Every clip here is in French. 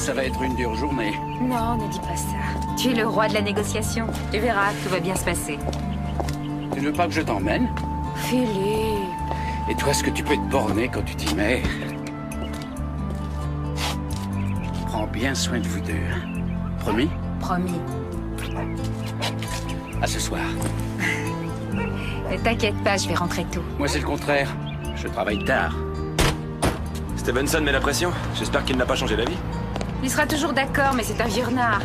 Ça va être une dure journée. Non, ne dis pas ça. Tu es le roi de la négociation. Tu verras, tout va bien se passer. Tu ne veux pas que je t'emmène? Philippe. Et toi, est-ce que tu peux te borner quand tu t'y mets? Prends bien soin de vous deux. Promis? Promis. À ce soir. Ne t'inquiète pas, je vais rentrer tôt. Moi, c'est le contraire. Je travaille tard. Stevenson met la pression. J'espère qu'il n'a pas changé d'avis. Il sera toujours d'accord, mais c'est un vieux renard.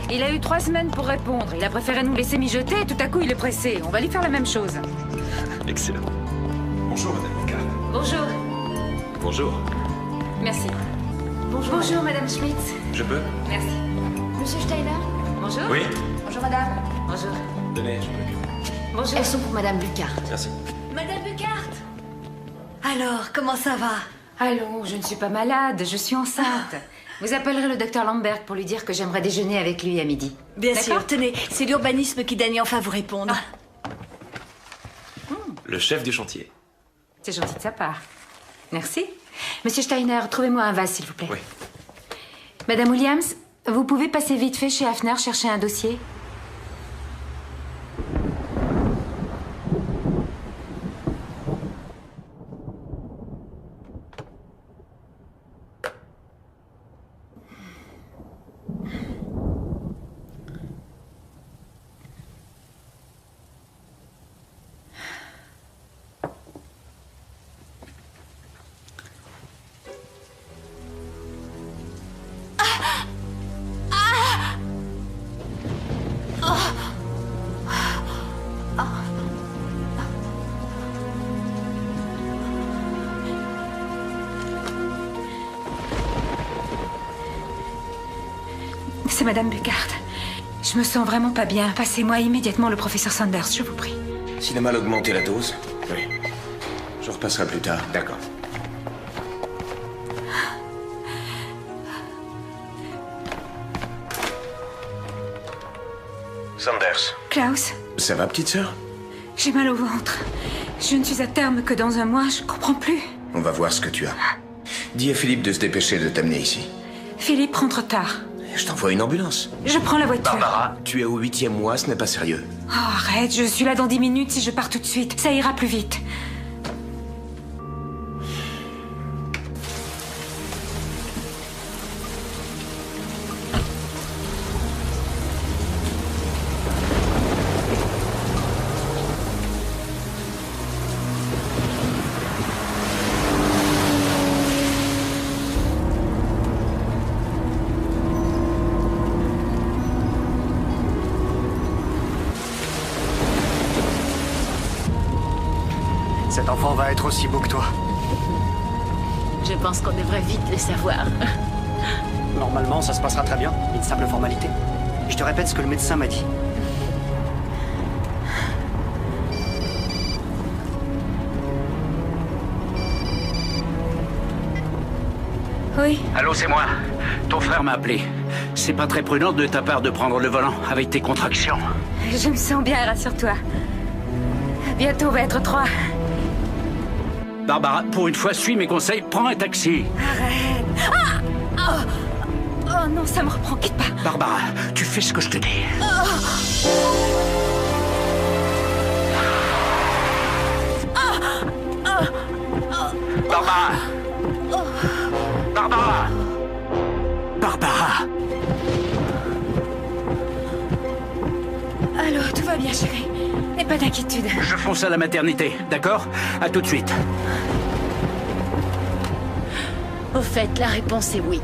Il a eu 3 semaines pour répondre. Il a préféré nous laisser mijoter et tout à coup, il est pressé. On va lui faire la même chose. Excellent. Bonjour, Madame Picard. Bonjour. Bonjour. Merci. Bonjour, Madame Schmidt. Je peux? Merci. Monsieur Steiner? Bonjour. Oui. Bonjour madame. Bonjour. Tenez, je m'en occupe. Bonjour. Elles sont pour madame Bucart. Merci. Madame Bucart! Alors, comment ça va? Allons, je ne suis pas malade, je suis enceinte. Vous appellerez le docteur Lambert pour lui dire que j'aimerais déjeuner avec lui à midi. Bien D'accord? sûr, tenez, c'est l'urbanisme qui daigne enfin vous répondre. Le chef du chantier. C'est gentil de sa part. Merci. Monsieur Steiner, trouvez-moi un vase, s'il vous plaît. Oui. Madame Williams, vous pouvez passer vite fait chez Hafner chercher un dossier? C'est Madame Bucart. Je me sens vraiment pas bien. Passez-moi immédiatement le professeur Sanders, je vous prie. S'il a mal augmenté la dose? Oui. Je repasserai plus tard. D'accord. Sanders. Klaus, Ça va, petite sœur? j'ai mal au ventre. Je ne suis à terme que dans un mois, je comprends plus. On va voir ce que tu as. Dis à Philippe de se dépêcher de t'amener ici. Philippe rentre tard. Je t'envoie une ambulance. Je prends la voiture. Barbara, tu es au 8e mois, ce n'est pas sérieux. Oh, arrête, je suis là dans 10 minutes si je pars tout de suite. Ça ira plus vite. Cet enfant va être aussi beau que toi. Je pense qu'on devrait vite le savoir. Normalement, ça se passera très bien. Une simple formalité. Je te répète ce que le médecin m'a dit. Oui, Allô, c'est moi. Ton frère m'a appelé. C'est pas très prudent de ta part de prendre le volant avec tes contractions. je me sens bien, rassure-toi. Bientôt, on va être 3. Barbara, pour une fois, suis mes conseils. Prends un taxi. Arrête. Oh non, ça me reprend, quitte pas. Barbara, tu fais ce que je te dis. Barbara! Barbara! Barbara! Allô, tout va bien, chérie. N'aie pas d'inquiétude. Je fonce à la maternité, d'accord? À tout de suite. Au fait, la réponse est oui.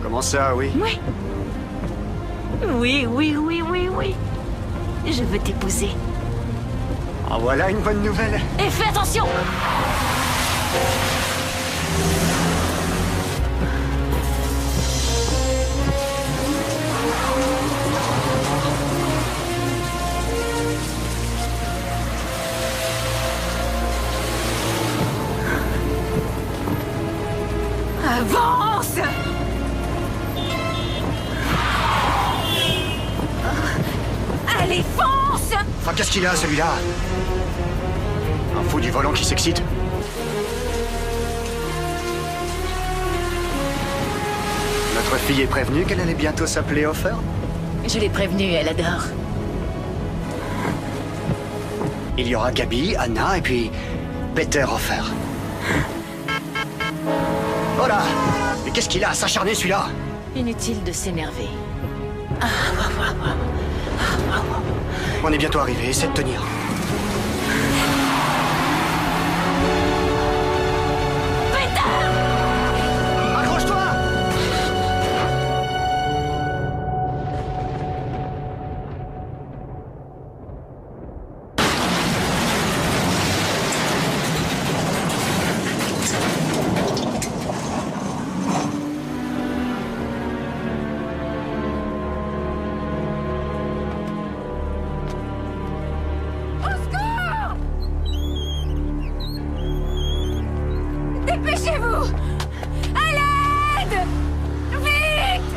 Comment ça, oui? Oui. Oui, oui, oui, oui, oui. Je veux t'épouser. Ah, voilà une bonne nouvelle. Et fais attention! Avance! Allez, fonce! Enfin, qu'est-ce qu'il a, celui-là? Un fou du volant qui s'excite? Votre fille est prévenue qu'elle allait bientôt s'appeler Offer? Je l'ai prévenue, elle adore. Il y aura Gabi, Anna et puis Peter Offer. Oh là! Mais qu'est-ce qu'il a à s'acharner celui-là? Inutile de s'énerver. On est bientôt arrivé, essaie de tenir. Accroche-toi! Dépêchez-vous! À l'aide! Vite!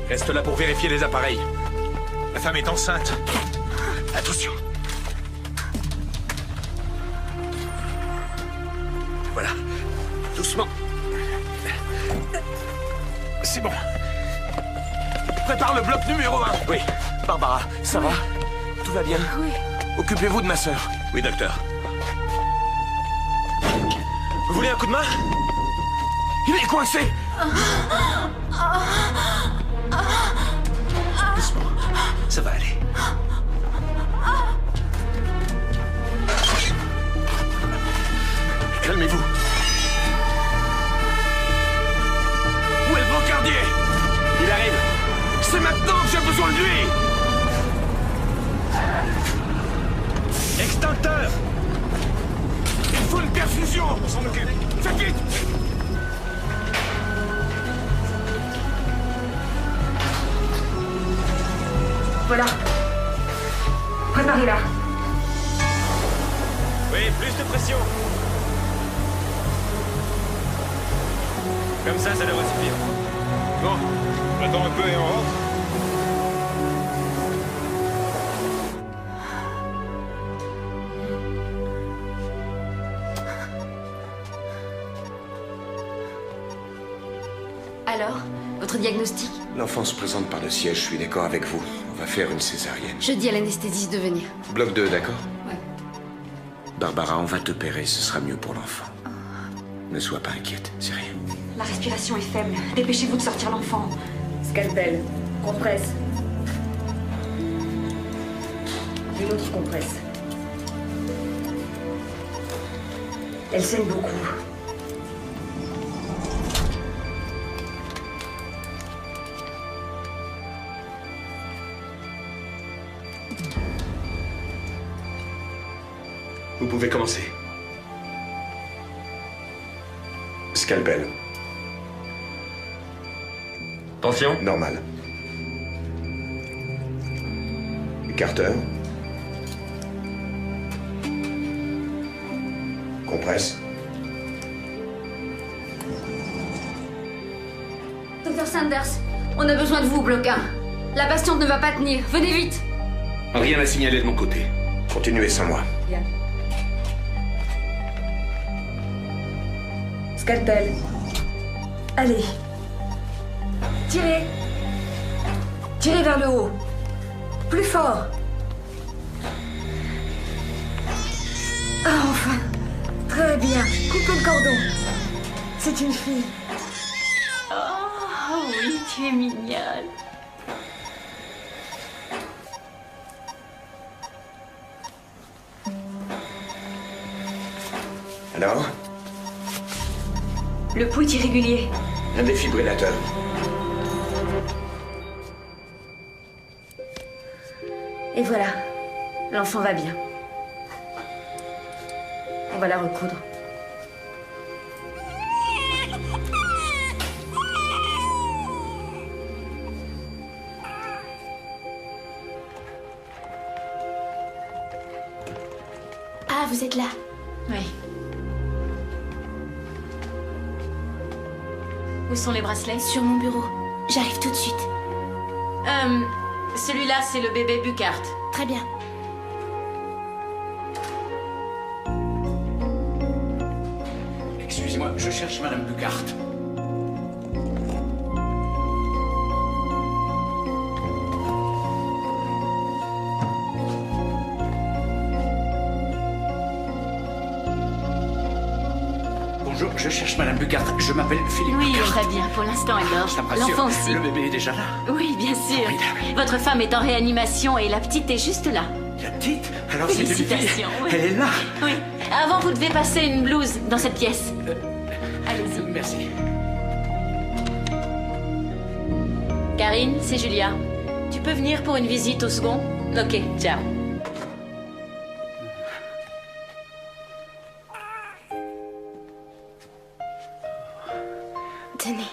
Reste là pour vérifier les appareils. La femme est enceinte. Attention. Voilà. Doucement. C'est bon. Prépare le bloc numéro 1. Oui. Barbara, ça va? Tout va bien? Oui. Occupez-vous de ma sœur. Oui, docteur. Vous voulez un coup de main? Il est coincé. Doucement. Ça va aller. Calmez-vous. Où est le brancardier? Il arrive. C'est maintenant que j'ai besoin de lui. Extincteur! Il faut une perfusion. On s'en occupe. Faites vite. Voilà. Préparez-la. Oui, plus de pression. Comme ça devrait suffire. Bon, on attend un peu et on rentre. Alors, votre diagnostic? L'enfant se présente par le siège, je suis d'accord avec vous. On va faire une césarienne. Je dis à l'anesthésiste de venir. Bloc 2, d'accord? Ouais. Barbara, on va t'opérer, ce sera mieux pour l'enfant. Ne sois pas inquiète, c'est rien. La respiration est faible. Dépêchez-vous de sortir l'enfant. Scalpel. Compresse. Une autre compresse. Elle saigne beaucoup. Vous pouvez commencer. Scalpel. Tension? Normal. Carter. Compresse. Dr Sanders, on a besoin de vous, bloc 1. La patiente ne va pas tenir. Venez vite. Rien à signaler de mon côté. Continuez sans moi. Bien. Scalpel. Allez. Tirez. Tirez vers le haut. Plus fort. Ah, enfin. Très bien. Coupez le cordon. C'est une fille. Oh oui, tu es mignonne. Alors? Le pouls est irrégulier. Un défibrillateur. Et voilà. L'enfant va bien. On va la recoudre. Ah, vous êtes là. Oui. Où sont les bracelets? Sur mon bureau. J'arrive tout de suite. Celui-là, c'est le bébé Buckhart. Très bien. je cherche Madame Bugart. Bonjour, je cherche Madame Bugart. Je m'appelle Philippe Oui, Bugart. elle va bien. Pour l'instant, elle dort. Ça me rassure. L'enfant aussi. Le bébé est déjà là. Oui, bien sûr. Formidable. Votre femme est en réanimation et la petite est juste là. La petite? Alors c'est une fille. Félicitations, oui. Elle est là. Oui. Avant, vous devez passer une blouse dans cette pièce. Allez-y. Merci. Karine, c'est Julia. Tu peux venir pour une visite au second? Ok, ciao. Tenez.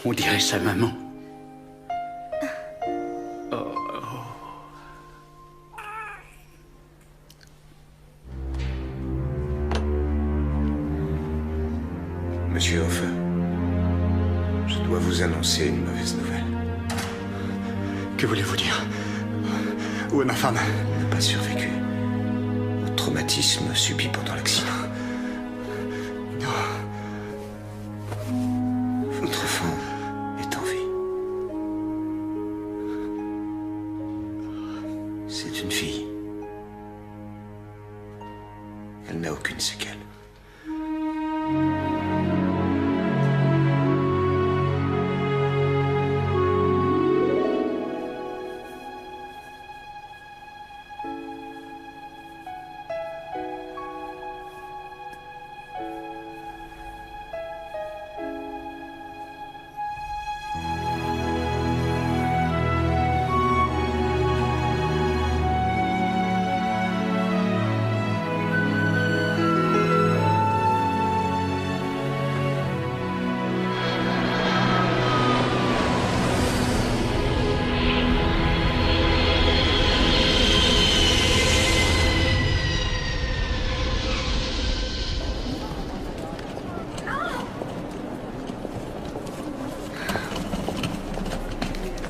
On dirait sa maman. Monsieur Hofer, je dois vous annoncer une mauvaise nouvelle. Que voulez-vous dire? Où est ma femme? Elle n'a pas survécu au traumatisme subi pendant l'accident. Non. Votre enfant est en vie. C'est une fille. Elle n'a aucune séquelle.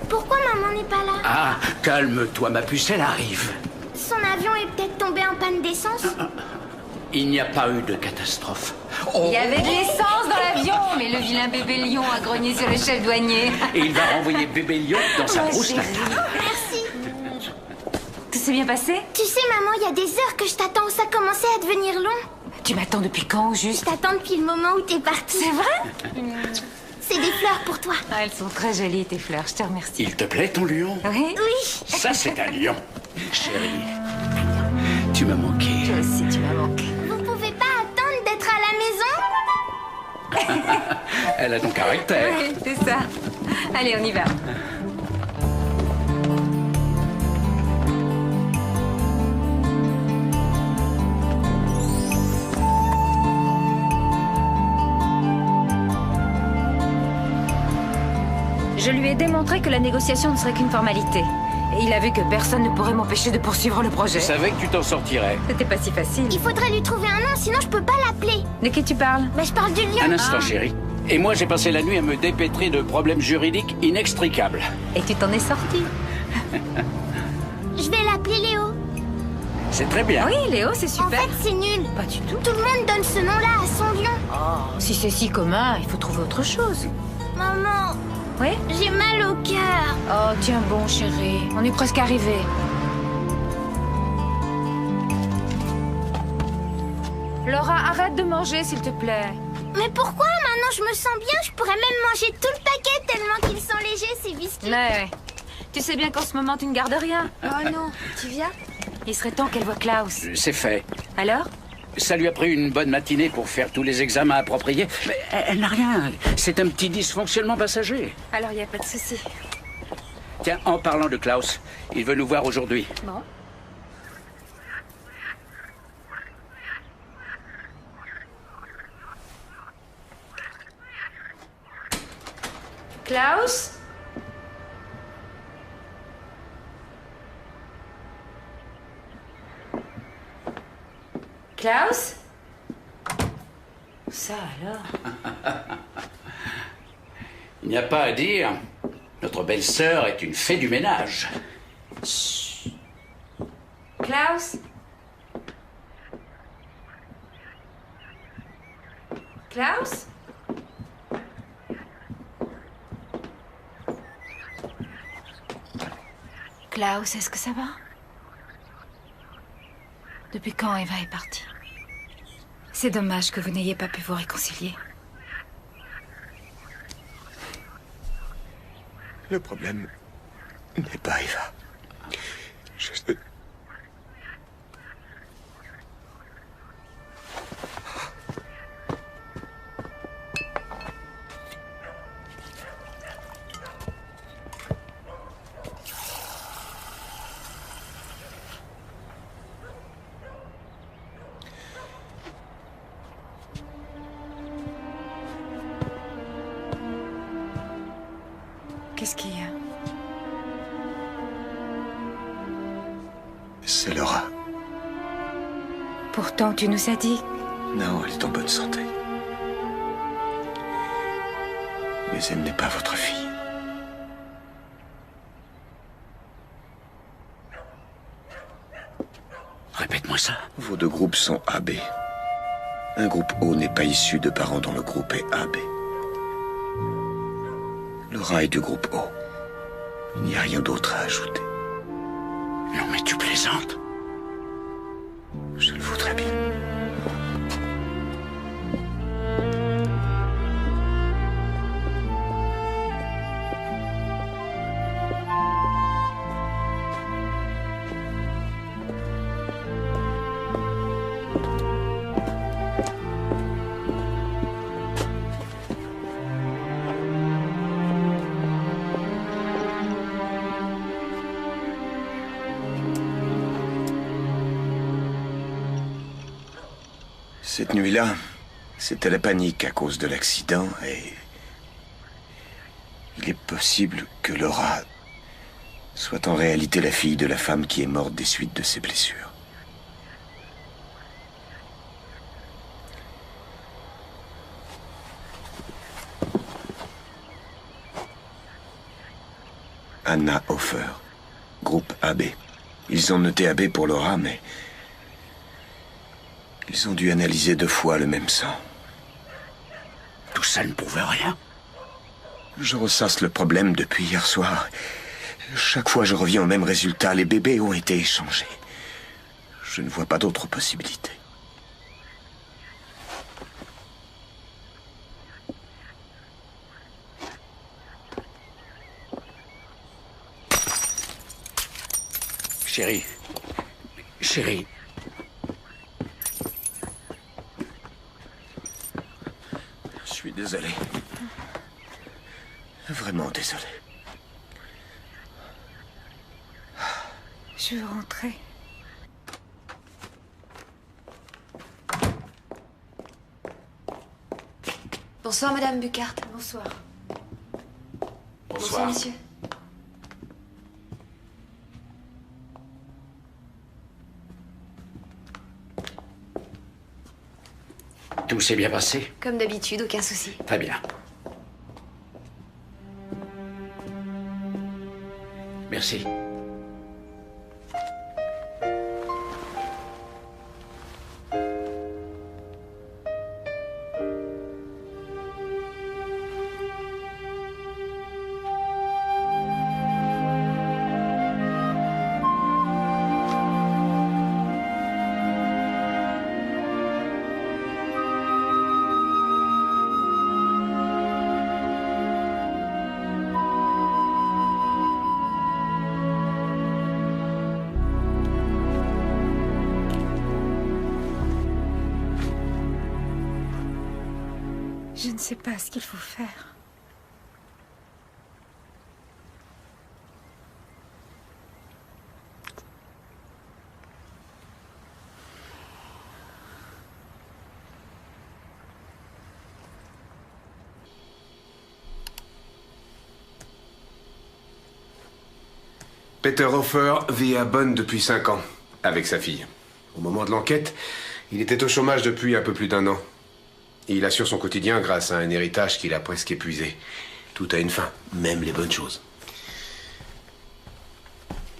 Pourquoi maman n'est pas là? Ah, calme-toi, ma puce, elle arrive. Son avion est peut-être tombé en panne d'essence? Il n'y a pas eu de catastrophe. Il y avait de l'essence dans l'avion, mais le vilain bébé lion a grogné sur le chef douanier. Et il va renvoyer bébé lion dans sa Ma brousse chérie. natale. Merci. Tout s'est bien passé? Tu sais maman, il y a des heures que je t'attends, ça commençait à devenir long. Tu m'attends depuis quand, au Je juste? t'attends depuis le moment où t'es parti. C'est vrai? C'est des fleurs pour toi. Ah, elles sont très jolies, tes fleurs, je te remercie. Il te plaît, ton lion? Oui? Oui. Ça, c'est un lion. Chérie, tu m'as manqué. Toi aussi, tu m'as manqué. Vous pouvez pas attendre d'être à la maison? Elle a ton caractère. Oui, c'est ça. Allez, on y va. Je lui ai démontré que la négociation ne serait qu'une formalité. Et il a vu que personne ne pourrait m'empêcher de poursuivre le projet. Je savais que tu t'en sortirais. C'était pas si facile. Il faudrait lui trouver un nom, sinon je peux pas l'appeler. De qui tu parles? Bah je parle du lion. Un instant, chérie. Et moi, j'ai passé la nuit à me dépêtrer de problèmes juridiques inextricables. Et tu t'en es sorti. Je vais l'appeler Léo. C'est très bien. Oui, Léo, c'est En super. fait, c'est nul. Pas du tout. Tout le monde donne ce nom-là à son lion. Si c'est si commun, il faut trouver autre chose. Maman, Oui? j'ai mal au cœur. Oh, tiens bon, chérie. On est presque arrivé. Laura, arrête de manger, s'il te plaît. Mais pourquoi? Maintenant je me sens bien, je pourrais même manger tout le paquet tellement qu'ils sont légers ces biscuits. Ouais. Tu sais bien qu'en ce moment, tu ne gardes rien. Oh non, tu viens? Il serait temps qu'elle voie Klaus. C'est fait. Alors? Ça lui a pris une bonne matinée pour faire tous les examens appropriés. Mais elle n'a rien. C'est un petit dysfonctionnement passager. Alors, il n'y a pas de souci. Tiens, en parlant de Klaus, il veut nous voir aujourd'hui. Bon. Klaus? Klaus? Ça alors? Il n'y a pas à dire. Notre belle-sœur est une fée du ménage. Klaus? Klaus? Klaus, est-ce que ça va? Depuis quand Eva est partie? C'est dommage que vous n'ayez pas pu vous réconcilier. Le problème n'est pas Eva. Je sais... Qu'est-ce qu'il y a? C'est Laura. Pourtant, tu nous as dit... Non, elle est en bonne santé. Mais elle n'est pas votre fille. Répète-moi ça. Vos deux groupes sont AB. Un groupe O n'est pas issu de parents dont le groupe est AB. Laura est du groupe O. Il n'y a rien d'autre à ajouter. Non mais tu plaisantes. Je le voudrais bien. Cette nuit-là, c'était la panique à cause de l'accident et... il est possible que Laura soit en réalité la fille de la femme qui est morte des suites de ses blessures. Anna Hofer, groupe AB. Ils ont noté AB pour Laura, mais... ils ont dû analyser 2 fois le même sang. Tout ça ne prouve rien. Je ressasse le problème depuis hier soir. Chaque fois je reviens au même résultat. Les bébés ont été échangés. Je ne vois pas d'autre possibilité. Chérie. Chérie. Je suis désolé. Vraiment désolé. Je veux rentrer. Bonsoir, Madame Bucart. Bonsoir. Bonsoir, monsieur. Tout s'est bien passé? Comme d'habitude, aucun souci. Très bien. Merci. Je ne sais pas ce qu'il faut faire. Peter Hofer vit à Bonn depuis 5 ans, avec sa fille. Au moment de l'enquête, il était au chômage depuis un peu plus d'1 an. Et il assure son quotidien grâce à un héritage qu'il a presque épuisé. Tout a une fin, même les bonnes choses.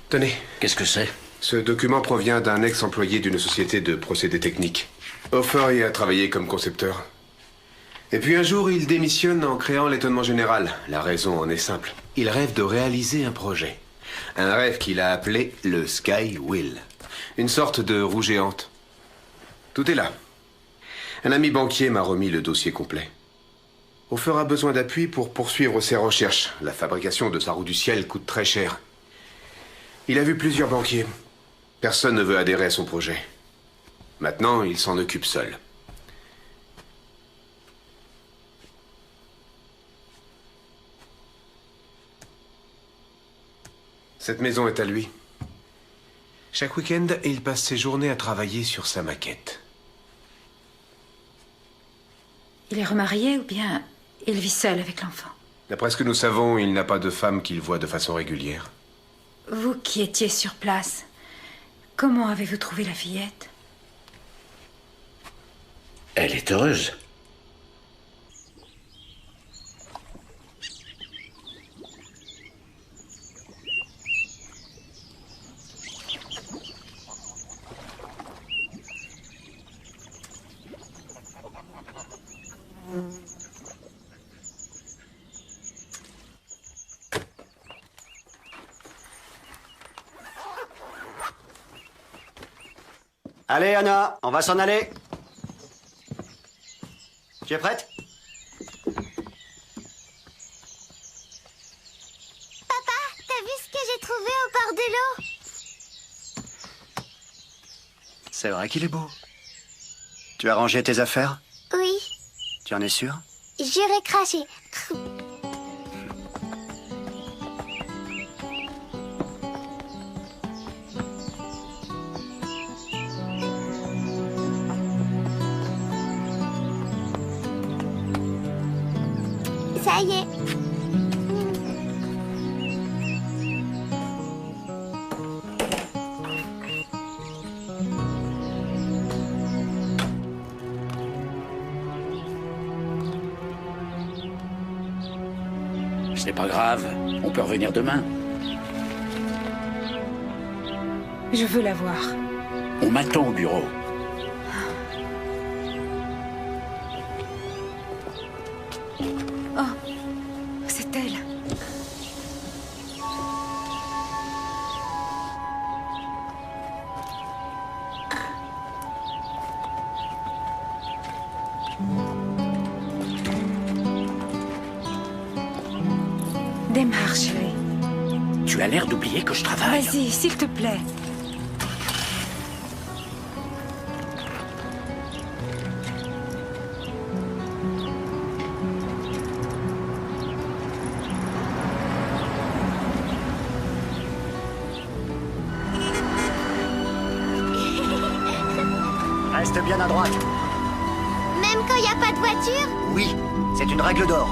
Tenez. Qu'est-ce que c'est? Ce document provient d'un ex-employé d'une société de procédés techniques. Hofer y a travaillé comme concepteur. Et puis un jour, il démissionne en créant l'étonnement général. La raison en est simple. Il rêve de réaliser un projet. Un rêve qu'il a appelé le Sky Wheel. Une sorte de roue géante. Tout est là. Un ami banquier m'a remis le dossier complet. Hofer a besoin d'appui pour poursuivre ses recherches. La fabrication de sa roue du ciel coûte très cher. Il a vu plusieurs banquiers. Personne ne veut adhérer à son projet. Maintenant, il s'en occupe seul. Cette maison est à lui. Chaque week-end, il passe ses journées à travailler sur sa maquette. Il est remarié ou bien il vit seul avec l'enfant? D'après ce que nous savons, il n'a pas de femme qu'il voit de façon régulière. Vous qui étiez sur place, comment avez-vous trouvé la fillette? Elle est heureuse. Allez, Anna, on va s'en aller. Tu es prête? Papa, t'as vu ce que j'ai trouvé au bord de l'eau? C'est vrai qu'il est beau. Tu as rangé tes affaires? Oui, Tu en es sûr? j'irai cracher. Ça y est. Ce n'est pas grave, on peut revenir demain. Je veux la voir. On m'attend au bureau. Oh, c'est elle. Démarre, chérie. Tu as l'air d'oublier que je travaille. Vas-y, s'il te plaît. Reste bien à droite. Même quand il n'y a pas de voiture? Oui, c'est une règle d'or.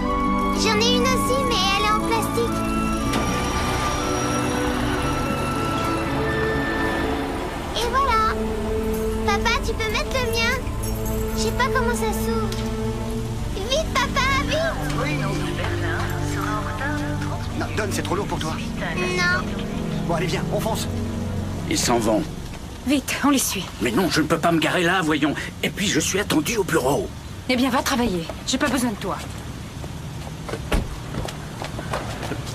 J'en ai une aussi, mais elle est en plastique. Et voilà. Papa, tu peux mettre le mien? Je sais pas comment ça s'ouvre. Vite, papa, vite! Non, Don, c'est trop lourd pour toi. Non. Bon, allez, viens, on fonce. Ils s'en vont. Vite, on les suit. Mais non, je ne peux pas me garer là, voyons. Et puis, je suis attendu au bureau. Eh bien, va travailler. J'ai pas besoin de toi.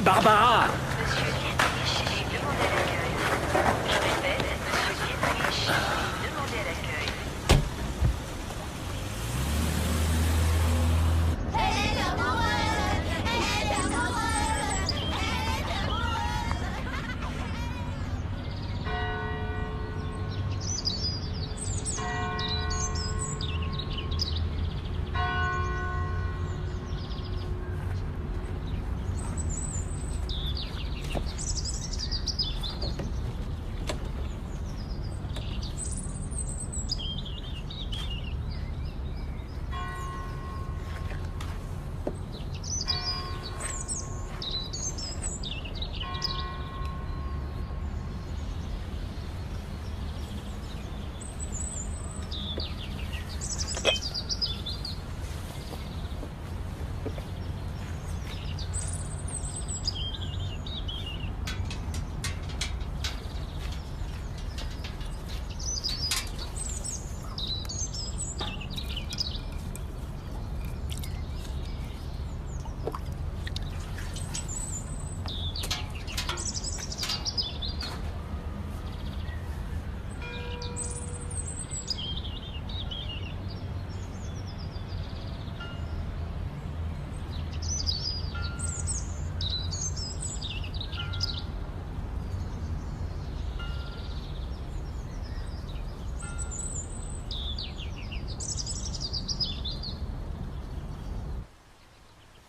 Barbara!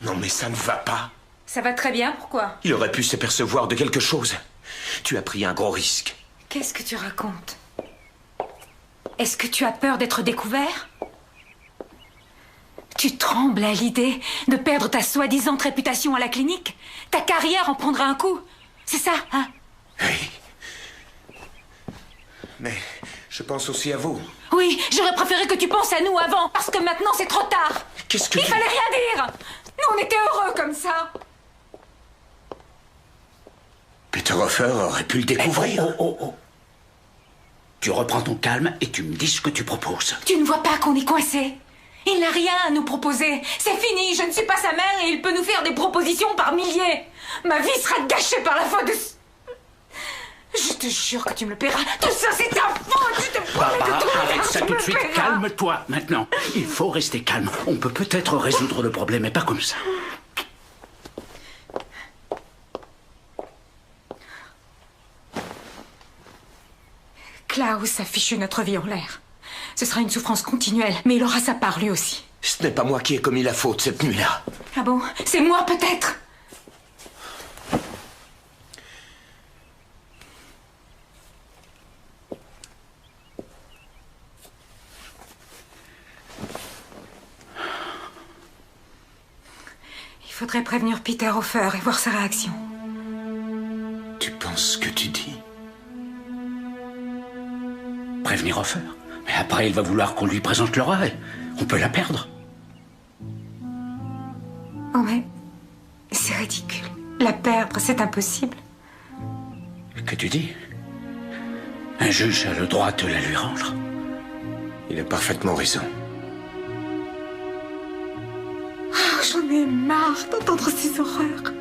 Non, mais ça ne va pas. Ça va très bien, pourquoi? Il aurait pu s'apercevoir de quelque chose. Tu as pris un gros risque. Qu'est-ce que tu racontes? Est-ce que tu as peur d'être découvert? Tu trembles à l'idée de perdre ta soi-disant réputation à la clinique? Ta carrière en prendra un coup? C'est ça, hein? Oui. Mais je pense aussi à vous. Oui, j'aurais préféré que tu penses à nous avant, parce que maintenant c'est trop tard. Qu'est-ce que Il fallait rien dire. Nous, on était heureux comme ça. Peter Hofer aurait pu le découvrir. Oh. Tu reprends ton calme et tu me dis ce que tu proposes. Tu ne vois pas qu'on est coincé? Il n'a rien à nous proposer. C'est fini, je ne suis pas sa mère et il peut nous faire des propositions par milliers. Ma vie sera gâchée par la faute de... Je te jure que tu me le paieras. Tout ça, c'est ta faute. Je te promets Barbara, que tout arrête ça tout de suite. Calme-toi maintenant. Il faut rester calme. On peut peut-être résoudre le problème, mais pas comme ça. Klaus a fichu notre vie en l'air. Ce sera une souffrance continuelle, mais il aura sa part lui aussi. Ce n'est pas moi qui ai commis la faute cette nuit-là. Ah bon? C'est moi peut-être? Il faudrait prévenir Peter Hofer et voir sa réaction. Tu penses ce que tu dis? Prévenir Hofer. Mais après, il va vouloir qu'on lui présente Laura. On peut la perdre. Oh mais... c'est ridicule. La perdre, c'est impossible. Que tu dis? Un juge a le droit de la lui rendre. Il a parfaitement raison. Oh, j'en ai marre d'entendre ces horreurs.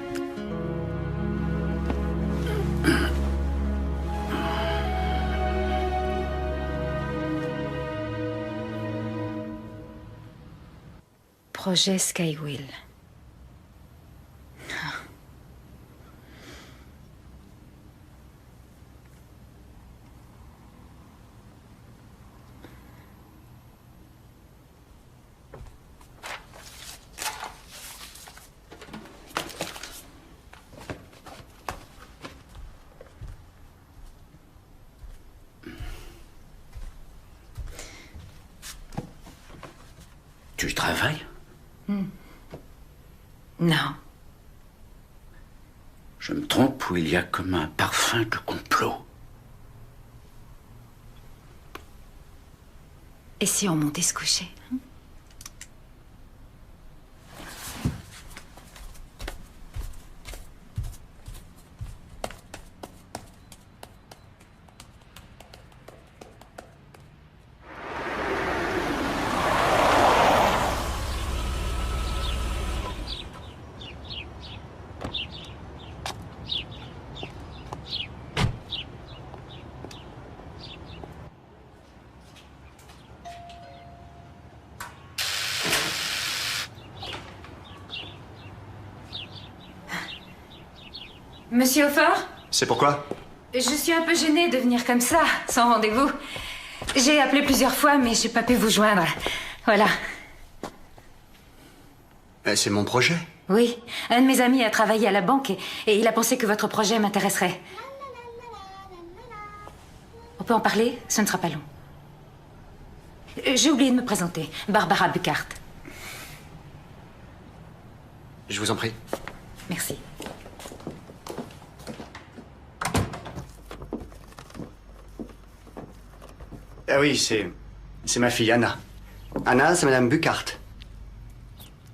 Projet Skywheel. Tu travailles? Non. Je me trompe ou il y a comme un parfum de complot? Et si on montait se coucher? Monsieur Hofer? C'est pourquoi? Je suis un peu gênée de venir comme ça, sans rendez-vous. J'ai appelé plusieurs fois, mais j'ai pas pu vous joindre. Voilà. C'est mon projet. Oui, un de mes amis a travaillé à la banque et il a pensé que votre projet m'intéresserait. On peut en parler? Ce ne sera pas long. J'ai oublié de me présenter. Barbara Buckhart. Je vous en prie. Merci. Ah oui, c'est ma fille, Anna. Anna, c'est Madame Buckhart.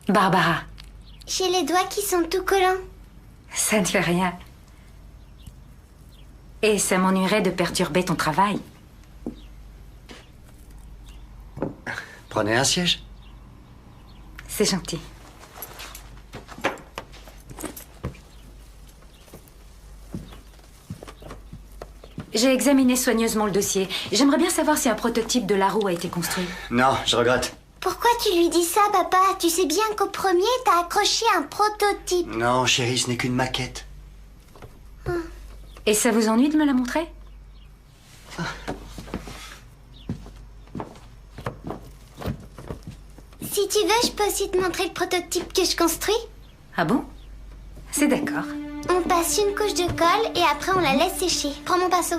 Barbara. J'ai les doigts qui sont tout collants. Ça ne fait rien. Et ça m'ennuierait de perturber ton travail. Prenez un siège. C'est gentil. J'ai examiné soigneusement le dossier. J'aimerais bien savoir si un prototype de la roue a été construit. Non, je regrette. Pourquoi tu lui dis ça, papa? Tu sais bien qu'au premier, t'as accroché un prototype. Non, chérie, ce n'est qu'une maquette. Et ça vous ennuie de me la montrer? Si tu veux, je peux aussi te montrer le prototype que je construis. Ah bon? C'est d'accord. On passe une couche de colle et après on la laisse sécher. Prends mon pinceau.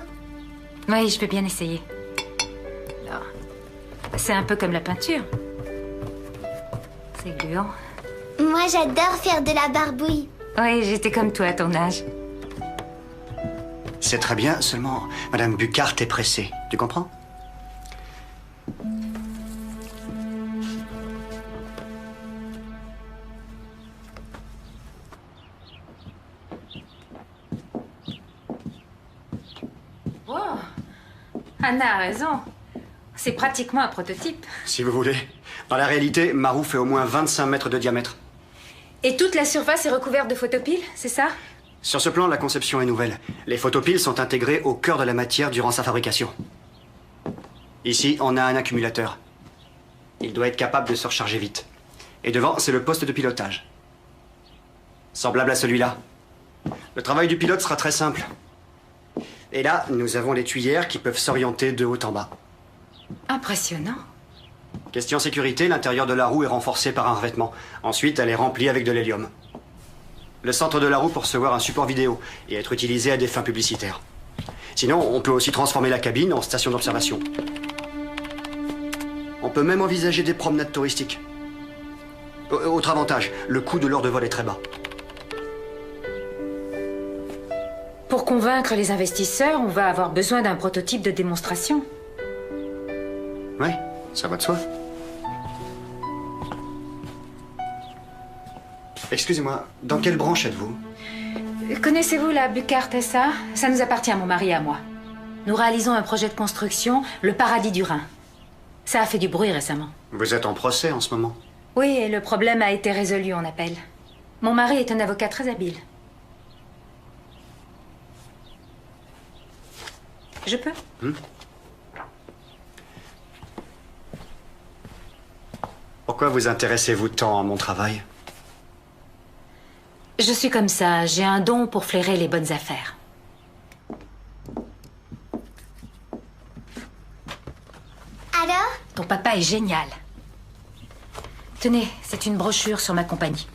Oui, je vais bien essayer. Alors, c'est un peu comme la peinture. C'est gluant. Moi, j'adore faire de la barbouille. Oui, j'étais comme toi à ton âge. C'est très bien, seulement Madame Bucart est pressée. Tu comprends? Oh, Anna a raison. C'est pratiquement un prototype. Si vous voulez. Dans la réalité, ma roue fait au moins 25 mètres de diamètre. Et toute la surface est recouverte de photopiles, c'est ça? Sur ce plan, la conception est nouvelle. Les photopiles sont intégrés au cœur de la matière durant sa fabrication. Ici, on a un accumulateur. Il doit être capable de se recharger vite. Et devant, c'est le poste de pilotage. Semblable à celui-là. Le travail du pilote sera très simple. Et là, nous avons les tuyères qui peuvent s'orienter de haut en bas. Impressionnant. Question sécurité, l'intérieur de la roue est renforcé par un revêtement. Ensuite, elle est remplie avec de l'hélium. Le centre de la roue peut recevoir un support vidéo et être utilisé à des fins publicitaires. Sinon, on peut aussi transformer la cabine en station d'observation. On peut même envisager des promenades touristiques. Autre avantage, le coût de l'heure de vol est très bas. Pour convaincre les investisseurs, on va avoir besoin d'un prototype de démonstration. Oui, ça va de soi. Excusez-moi, dans quelle branche êtes-vous? Connaissez-vous la Bucart SA? Ça nous appartient, mon mari et à moi. Nous réalisons un projet de construction, le Paradis du Rhin. Ça a fait du bruit récemment. Vous êtes en procès en ce moment? Oui, et le problème a été résolu en appel. Mon mari est un avocat très habile. Je peux? Pourquoi vous intéressez-vous tant à mon travail? Je suis comme ça, j'ai un don pour flairer les bonnes affaires. Alors? Ton papa est génial. Tenez, c'est une brochure sur ma compagnie.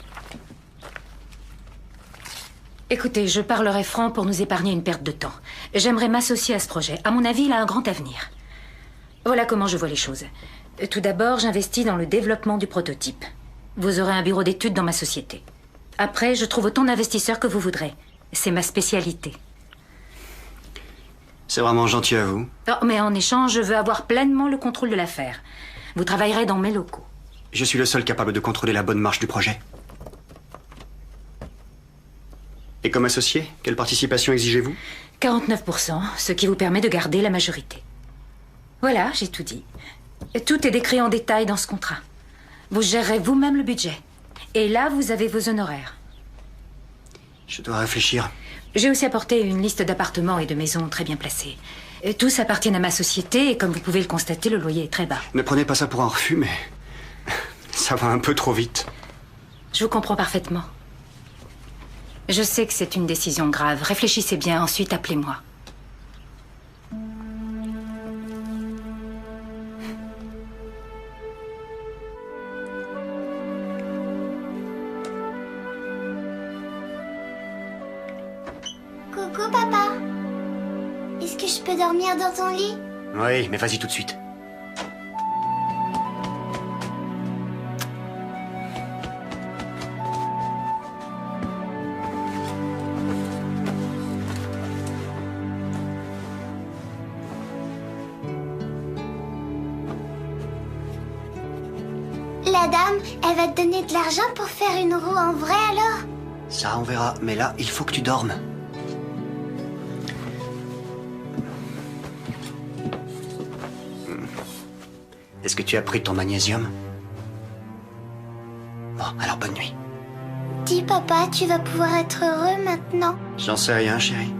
Écoutez, je parlerai franc pour nous épargner une perte de temps. J'aimerais m'associer à ce projet. À mon avis, il a un grand avenir. Voilà comment je vois les choses. Tout d'abord, j'investis dans le développement du prototype. Vous aurez un bureau d'études dans ma société. Après, je trouve autant d'investisseurs que vous voudrez. C'est ma spécialité. C'est vraiment gentil à vous. Oh, mais en échange, je veux avoir pleinement le contrôle de l'affaire. Vous travaillerez dans mes locaux. Je suis le seul capable de contrôler la bonne marche du projet. Et comme associé, quelle participation exigez-vous? 49%, ce qui vous permet de garder la majorité. Voilà, j'ai tout dit. Tout est décrit en détail dans ce contrat. Vous gérerez vous-même le budget. Et là, vous avez vos honoraires. Je dois réfléchir. J'ai aussi apporté une liste d'appartements et de maisons très bien placées. Tous appartiennent à ma société et comme vous pouvez le constater, le loyer est très bas. Ne prenez pas ça pour un refus, mais ça va un peu trop vite. Je vous comprends parfaitement. Je sais que c'est une décision grave. Réfléchissez bien, ensuite appelez-moi. Coucou, papa. Est-ce que je peux dormir dans ton lit? Oui, mais vas-y tout de suite. La dame, elle va te donner de l'argent pour faire une roue en vrai alors? Ça, on verra. Mais là, il faut que tu dormes. Est-ce que tu as pris ton magnésium? Bon, alors bonne nuit. Dis papa, tu vas pouvoir être heureux maintenant. J'en sais rien, chérie.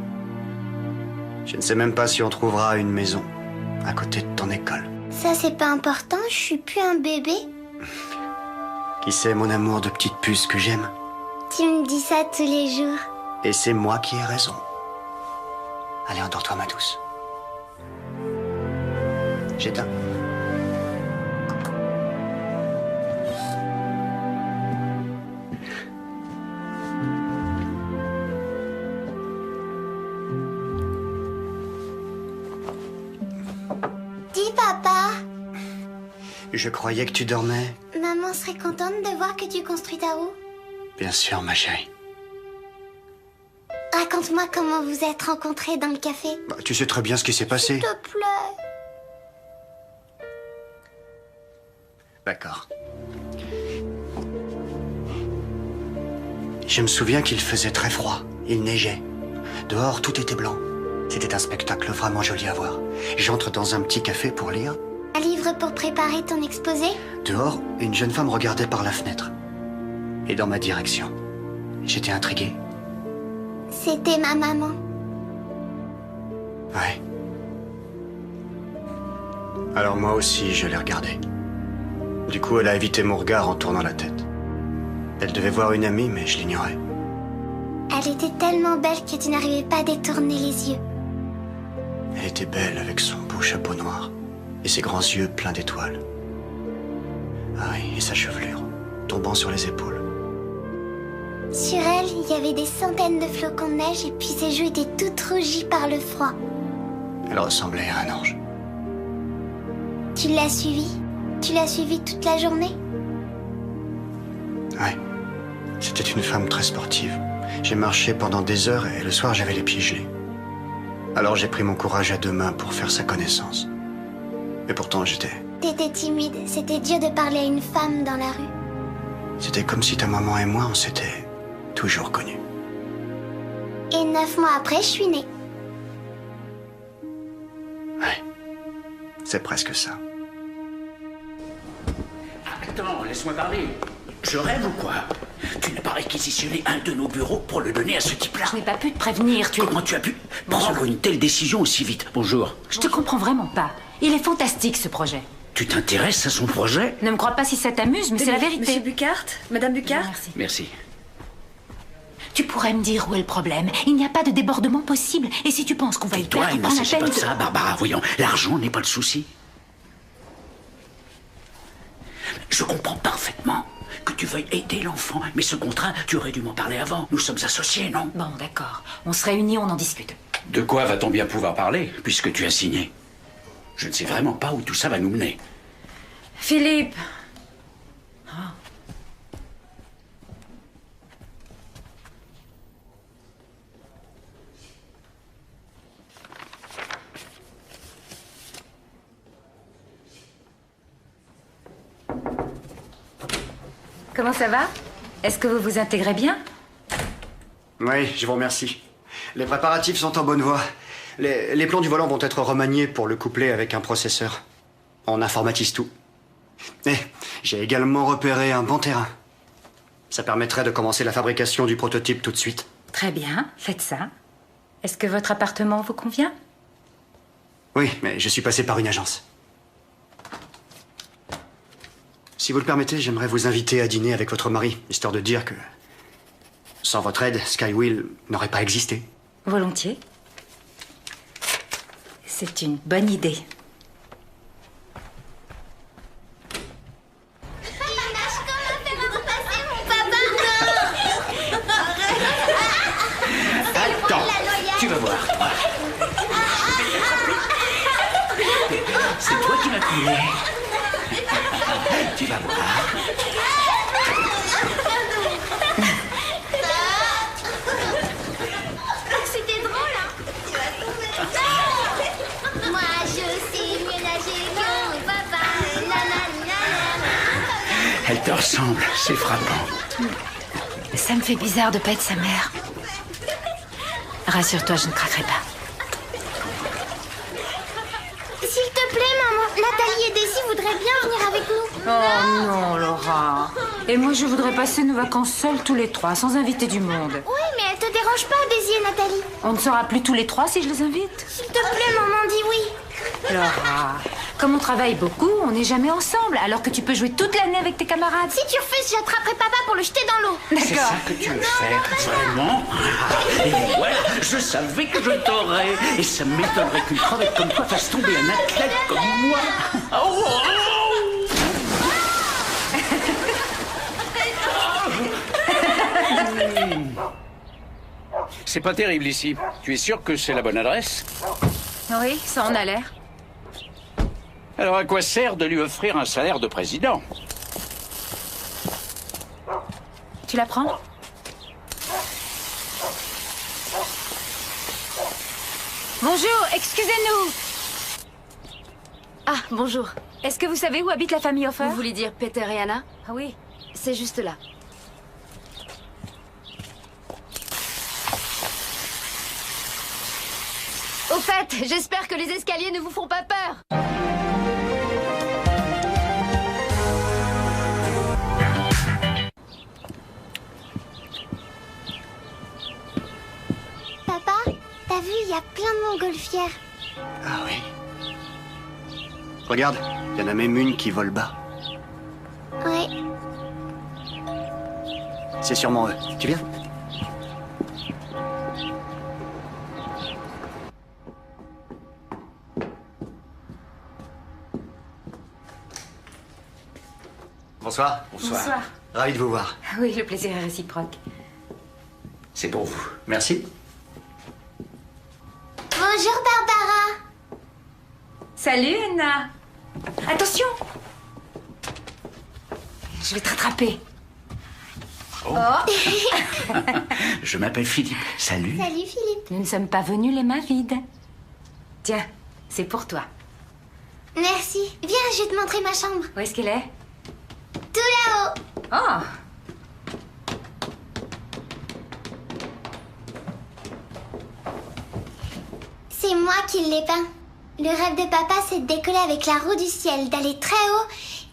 Je ne sais même pas si on trouvera une maison à côté de ton école. Ça, c'est pas important, je suis plus un bébé. Qui sait, mon amour de petite puce que j'aime? Tu me dis ça tous les jours. Et c'est moi qui ai raison. Allez, endors-toi, ma douce. J'éteins. Je croyais que tu dormais. Maman serait contente de voir que tu construis ta roue. Bien sûr, ma chérie. Raconte-moi comment vous êtes rencontrés dans le café. Bah, tu sais très bien ce qui s'est passé. S'il te plaît. D'accord. Je me souviens qu'il faisait très froid. Il neigeait. Dehors, tout était blanc. C'était un spectacle vraiment joli à voir. J'entre dans un petit café pour lire. Un livre pour préparer ton exposé? Dehors, une jeune femme regardait par la fenêtre. Et dans ma direction. J'étais intrigué. C'était ma maman. Ouais. Alors moi aussi, je l'ai regardée. Du coup, elle a évité mon regard en tournant la tête. Elle devait voir une amie, mais je l'ignorais. Elle était tellement belle que tu n'arrivais pas à détourner les yeux. Elle était belle avec son beau chapeau noir et ses grands yeux pleins d'étoiles. Ah oui, et sa chevelure, tombant sur les épaules. Sur elle, il y avait des centaines de flocons de neige et puis ses joues étaient toutes rougies par le froid. Elle ressemblait à un ange. Tu l'as suivie? Tu l'as suivie toute la journée? Ouais. C'était une femme très sportive. J'ai marché pendant des heures et le soir j'avais les pieds gelés. Alors j'ai pris mon courage à deux mains pour faire sa connaissance. Mais pourtant T'étais timide, c'était dur de parler à une femme dans la rue. C'était comme si ta maman et moi on s'était toujours connus. Et 9 mois après, je suis née. Ouais. C'est presque ça. Attends, laisse-moi parler. Je rêve ou quoi? Tu n'as pas réquisitionné un de nos bureaux pour le donner à ce type-là? Je n'ai pas pu te prévenir, Comment tu as pu prendre une telle décision aussi vite? Bonjour. Je te comprends vraiment pas. Il est fantastique, ce projet. Tu t'intéresses à son projet? Ne me crois pas si ça t'amuse, mais c'est la vérité. Monsieur Bucart? Madame Bucart? Merci. Merci. Tu pourrais me dire où est le problème? Il n'y a pas de débordement possible. Et si tu penses qu'on va y Toi, perdre, il ne prends la s'agit pas peine de ça, Barbara. Voyons, l'argent n'est pas le souci. Je comprends parfaitement que tu veuilles aider l'enfant, mais ce contrat, tu aurais dû m'en parler avant. Nous sommes associés, non? Bon, d'accord. On se réunit, on en discute. De quoi va-t-on bien pouvoir parler, puisque tu as signé? Je ne sais vraiment pas où tout ça va nous mener. Philippe. Comment ça va? Est-ce que vous vous intégrez bien? Oui, je vous remercie. Les préparatifs sont en bonne voie. Les plans du volant vont être remaniés pour le coupler avec un processeur. On informatise tout. Et j'ai également repéré un bon terrain. Ça permettrait de commencer la fabrication du prototype tout de suite. Très bien, faites ça. Est-ce que votre appartement vous convient? Oui, mais je suis passé par une agence. Si vous le permettez, j'aimerais vous inviter à dîner avec votre mari, histoire de dire que sans votre aide, Skywheel n'aurait pas existé. Volontiers. C'est une bonne idée. Attends, tu vas voir, toi. C'est toi qui m'as coulé. Tu vas voir. C'était drôle, hein? Moi, je sais mieux nager que mon papa. Elle te ressemble, c'est frappant. Ça me fait bizarre de pas être sa mère. Rassure-toi, je ne craquerai pas. S'il te plaît, maman, Nathalie et Daisy voudraient bien venir avec nous. Oh non, Laura. Et moi, je voudrais passer nos vacances seules tous les trois, sans inviter du monde. Oui, mais elles te dérangent pas, Daisy et Nathalie? On ne sera plus tous les trois si je les invite. S'il te plaît, maman, dis oui. Laura, comme on travaille beaucoup, on n'est jamais ensemble, alors que tu peux jouer toute l'année avec tes camarades. Si tu refuses, j'attraperai papa pour le jeter dans l'eau. C'est ça que tu veux faire, vraiment? Et voilà, je savais que je t'aurais. Et ça m'étonnerait qu'une crevette comme toi fasse tomber un athlète comme moi. Oh, oh. C'est pas terrible ici. Tu es sûr que c'est la bonne adresse? Oui, ça en a l'air. Alors à quoi sert de lui offrir un salaire de président? Tu la prends? Bonjour, excusez-nous. Ah, bonjour. Est-ce que vous savez où habite la famille Hofer? Vous voulez dire Peter et Anna? Ah oui. C'est juste là. Au fait, j'espère que les escaliers ne vous font pas peur. Papa, t'as vu, il y a plein de montgolfières. Ah oui. Regarde, il y en a même une qui vole bas. Ouais. C'est sûrement eux. Tu viens? Bonsoir. Bonsoir. Ravi de vous voir. Oui, le plaisir est réciproque. C'est pour vous. Merci. Bonjour, Barbara. Salut, Anna. Attention. Je vais te rattraper. Oh. Je m'appelle Philippe. Salut. Salut, Philippe. Nous ne sommes pas venus les mains vides. Tiens, c'est pour toi. Merci. Viens, je vais te montrer ma chambre. Où est-ce qu'elle est? Tout là-haut. Oh. C'est moi qui l'ai peint. Le rêve de papa, c'est de décoller avec la roue du ciel, d'aller très haut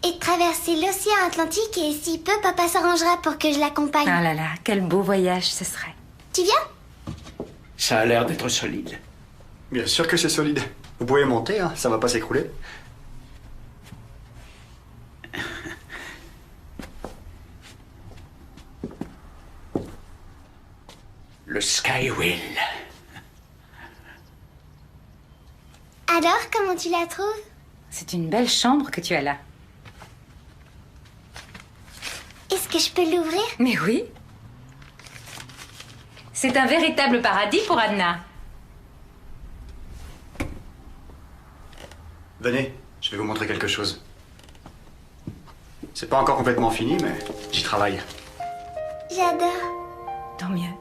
et de traverser l'océan Atlantique. Et s'il peut, papa s'arrangera pour que je l'accompagne. Oh là là, quel beau voyage ce serait. Tu viens? Ça a l'air d'être solide. Bien sûr que c'est solide. Vous pouvez monter, hein, ça va pas s'écrouler. Le Skywheel. Alors, comment tu la trouves? C'est une belle chambre que tu as là. Est-ce que je peux l'ouvrir? Mais oui. C'est un véritable paradis pour Anna. Venez, je vais vous montrer quelque chose. C'est pas encore complètement fini, mais j'y travaille. J'adore. Tant mieux.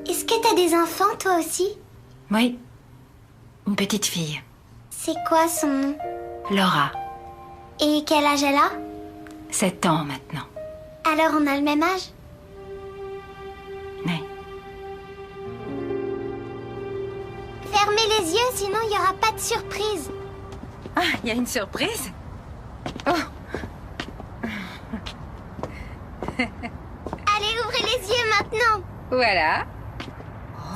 Est-ce que t'as des enfants, toi aussi? Oui. Une petite fille. C'est quoi son nom? Laura. Et quel âge elle a? 7 ans maintenant. Alors on a le même âge? Oui. Fermez les yeux, sinon il n'y aura pas de surprise. Ah, il y a une surprise? Oh. Allez, ouvrez les yeux maintenant. Voilà.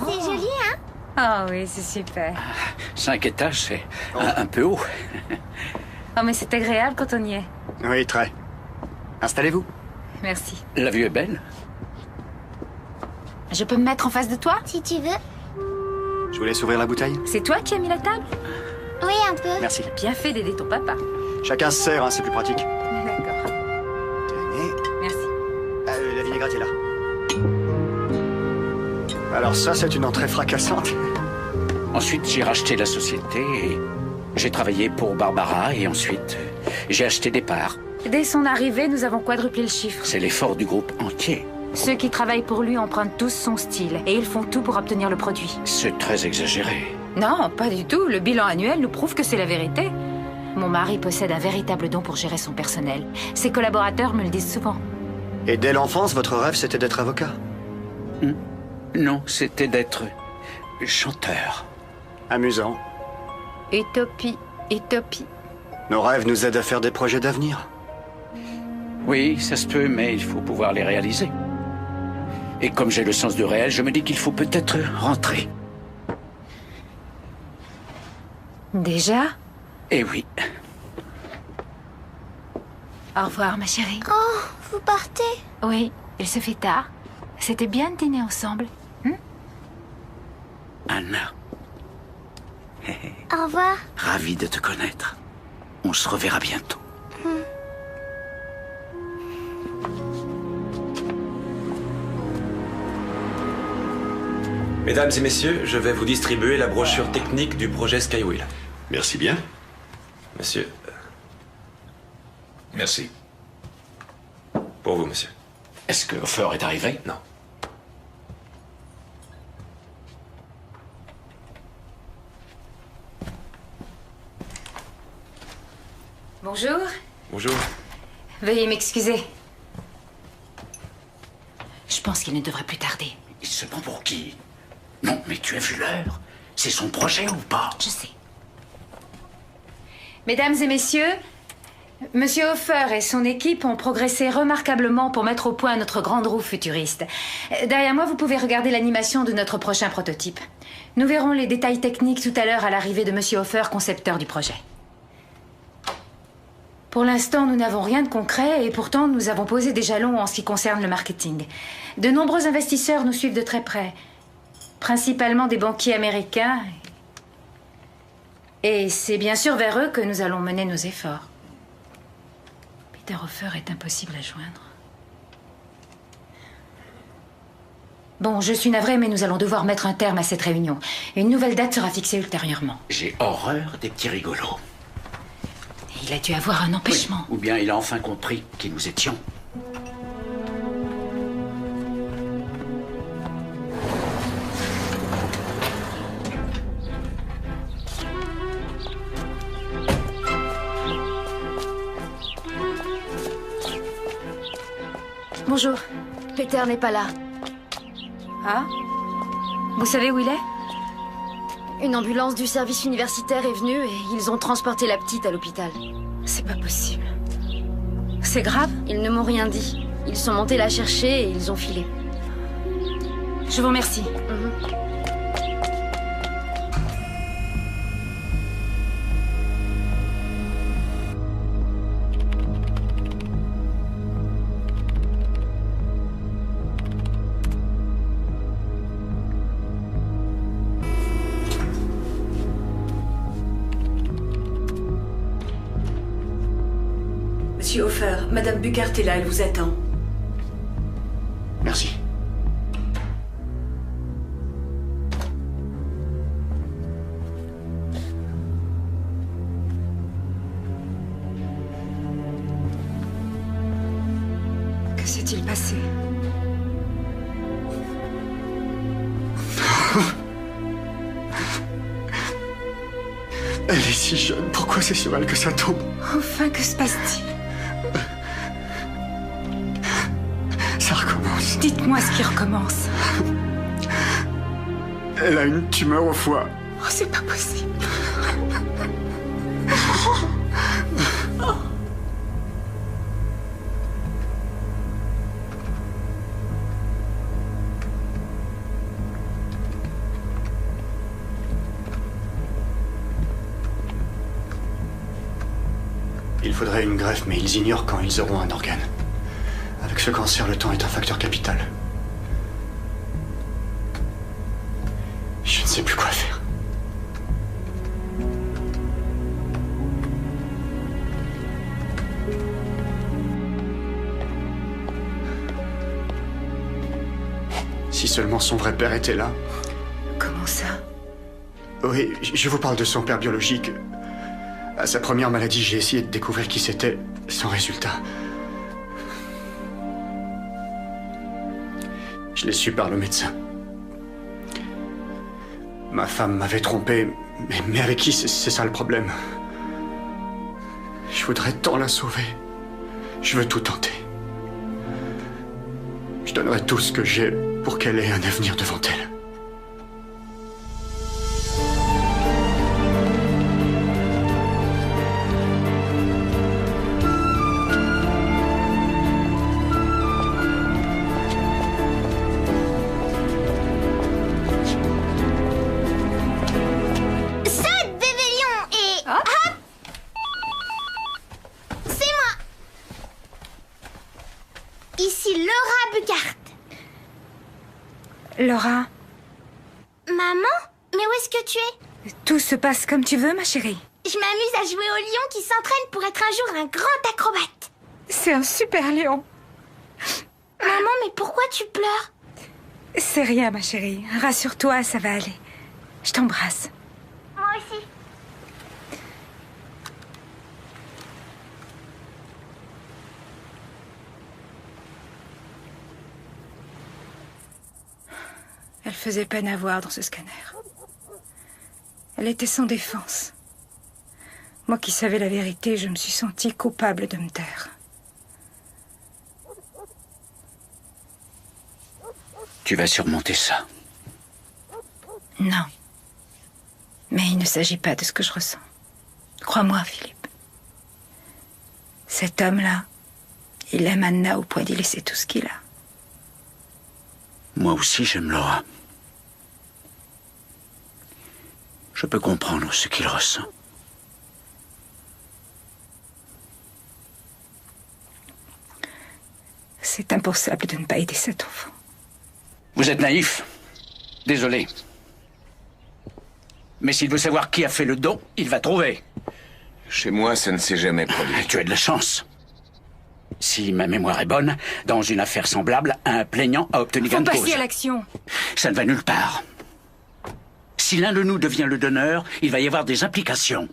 C'est joli, hein? Oh oui, c'est super. 5 étages, c'est un peu haut. Oh, mais c'est agréable quand on y est. Oui, très. Installez-vous. Merci. La vue est belle. Je peux me mettre en face de toi? Si tu veux. Je vous laisse ouvrir la bouteille. C'est toi qui as mis la table? Oui, un peu. Merci. Bien fait d'aider ton papa. Chacun se sert, hein, c'est plus pratique. D'accord. Tenez. Merci. La vinaigrette est là. Alors ça, c'est une entrée fracassante. Ensuite, j'ai racheté la société et j'ai travaillé pour Barbara et ensuite, j'ai acheté des parts. Dès son arrivée, nous avons quadruplé le chiffre. C'est l'effort du groupe entier. Ceux qui travaillent pour lui empruntent tous son style et ils font tout pour obtenir le produit. C'est très exagéré. Non, pas du tout. Le bilan annuel nous prouve que c'est la vérité. Mon mari possède un véritable don pour gérer son personnel. Ses collaborateurs me le disent souvent. Et dès l'enfance, votre rêve, c'était d'être avocat? Non, c'était d'être chanteur. Amusant. Utopie, utopie. Nos rêves nous aident à faire des projets d'avenir. Oui, ça se peut, mais il faut pouvoir les réaliser. Et comme j'ai le sens du réel, je me dis qu'il faut peut-être rentrer. Déjà? Eh oui. Au revoir, ma chérie. Oh, vous partez? Oui, il se fait tard. C'était bien de dîner ensemble. Anna, Au revoir. ravi de te connaître. On se reverra bientôt. Mesdames et messieurs, je vais vous distribuer la brochure technique du projet Skywheel. Merci bien. Monsieur. Merci. Pour vous, monsieur. Est-ce que Hofer est arrivé? Non. Bonjour. Bonjour. Veuillez m'excuser. Je pense qu'il ne devrait plus tarder. Il se prend pour qui? Non, mais tu as vu l'heure? C'est son projet ou pas? Je sais. Mesdames et messieurs, Monsieur Hofer et son équipe ont progressé remarquablement pour mettre au point notre grande roue futuriste. Derrière moi, vous pouvez regarder l'animation de notre prochain prototype. Nous verrons les détails techniques tout à l'heure à l'arrivée de Monsieur Hofer, concepteur du projet. Pour l'instant, nous n'avons rien de concret et pourtant nous avons posé des jalons en ce qui concerne le marketing. De nombreux investisseurs nous suivent de très près, principalement des banquiers américains. Et c'est bien sûr vers eux que nous allons mener nos efforts. Peter Hofer est impossible à joindre. Bon, je suis navrée, mais nous allons devoir mettre un terme à cette réunion. Une nouvelle date sera fixée ultérieurement. J'ai horreur des petits rigolos. Il a dû avoir un empêchement. Oui, ou bien il a enfin compris qui nous étions. Bonjour. Peter n'est pas là. Ah? Vous savez où il est? Une ambulance du service universitaire est venue et ils ont transporté la petite à l'hôpital. C'est pas possible. C'est grave? Ils ne m'ont rien dit. Ils sont montés la chercher et ils ont filé. Je vous remercie. Monsieur Hofer, Madame Bucart est là, elle vous attend. Merci. Que s'est-il passé? Elle est si jeune, pourquoi c'est sur elle que ça tombe? Enfin, que se passe-t-il? Ça recommence. Dites-moi ce qui recommence. Elle a une tumeur au foie. Oh, c'est pas possible. Il faudrait une greffe, mais ils ignorent quand ils auront un organe. Avec ce cancer, le temps est un facteur capital. Je ne sais plus quoi faire. Si seulement son vrai père était là. Comment ça? Oui, je vous parle de son père biologique. À sa première maladie, j'ai essayé de découvrir qui c'était, sans résultat. Je l'ai su par le médecin. Ma femme m'avait trompé, mais avec qui? C'est ça le problème. Je voudrais tant la sauver. Je veux tout tenter. Je donnerai tout ce que j'ai pour qu'elle ait un avenir devant elle. Laura? Maman? Mais où est-ce que tu es? Tout se passe comme tu veux, ma chérie. Je m'amuse à jouer au lion qui s'entraîne pour être un jour un grand acrobate. C'est un super lion. Maman, mais pourquoi tu pleures? C'est rien, ma chérie. Rassure-toi, ça va aller. Je t'embrasse. Moi aussi. Elle faisait peine à voir dans ce scanner. Elle était sans défense. Moi qui savais la vérité, je me suis sentie coupable de me taire. Tu vas surmonter ça. Non. Mais il ne s'agit pas de ce que je ressens. Crois-moi, Philippe. Cet homme-là, il aime Anna au point d'y laisser tout ce qu'il a. Moi aussi, j'aime Laura. Je peux comprendre ce qu'il ressent. C'est impensable de ne pas aider cet enfant. Vous êtes naïf. Désolé. Mais s'il veut savoir qui a fait le don, il va trouver. Chez moi, ça ne s'est jamais produit. Tu as de la chance. Si ma mémoire est bonne, dans une affaire semblable, un plaignant a obtenu gain de cause. Faut passer à l'action. Ça ne va nulle part. Si l'un de nous devient le donneur, il va y avoir des implications.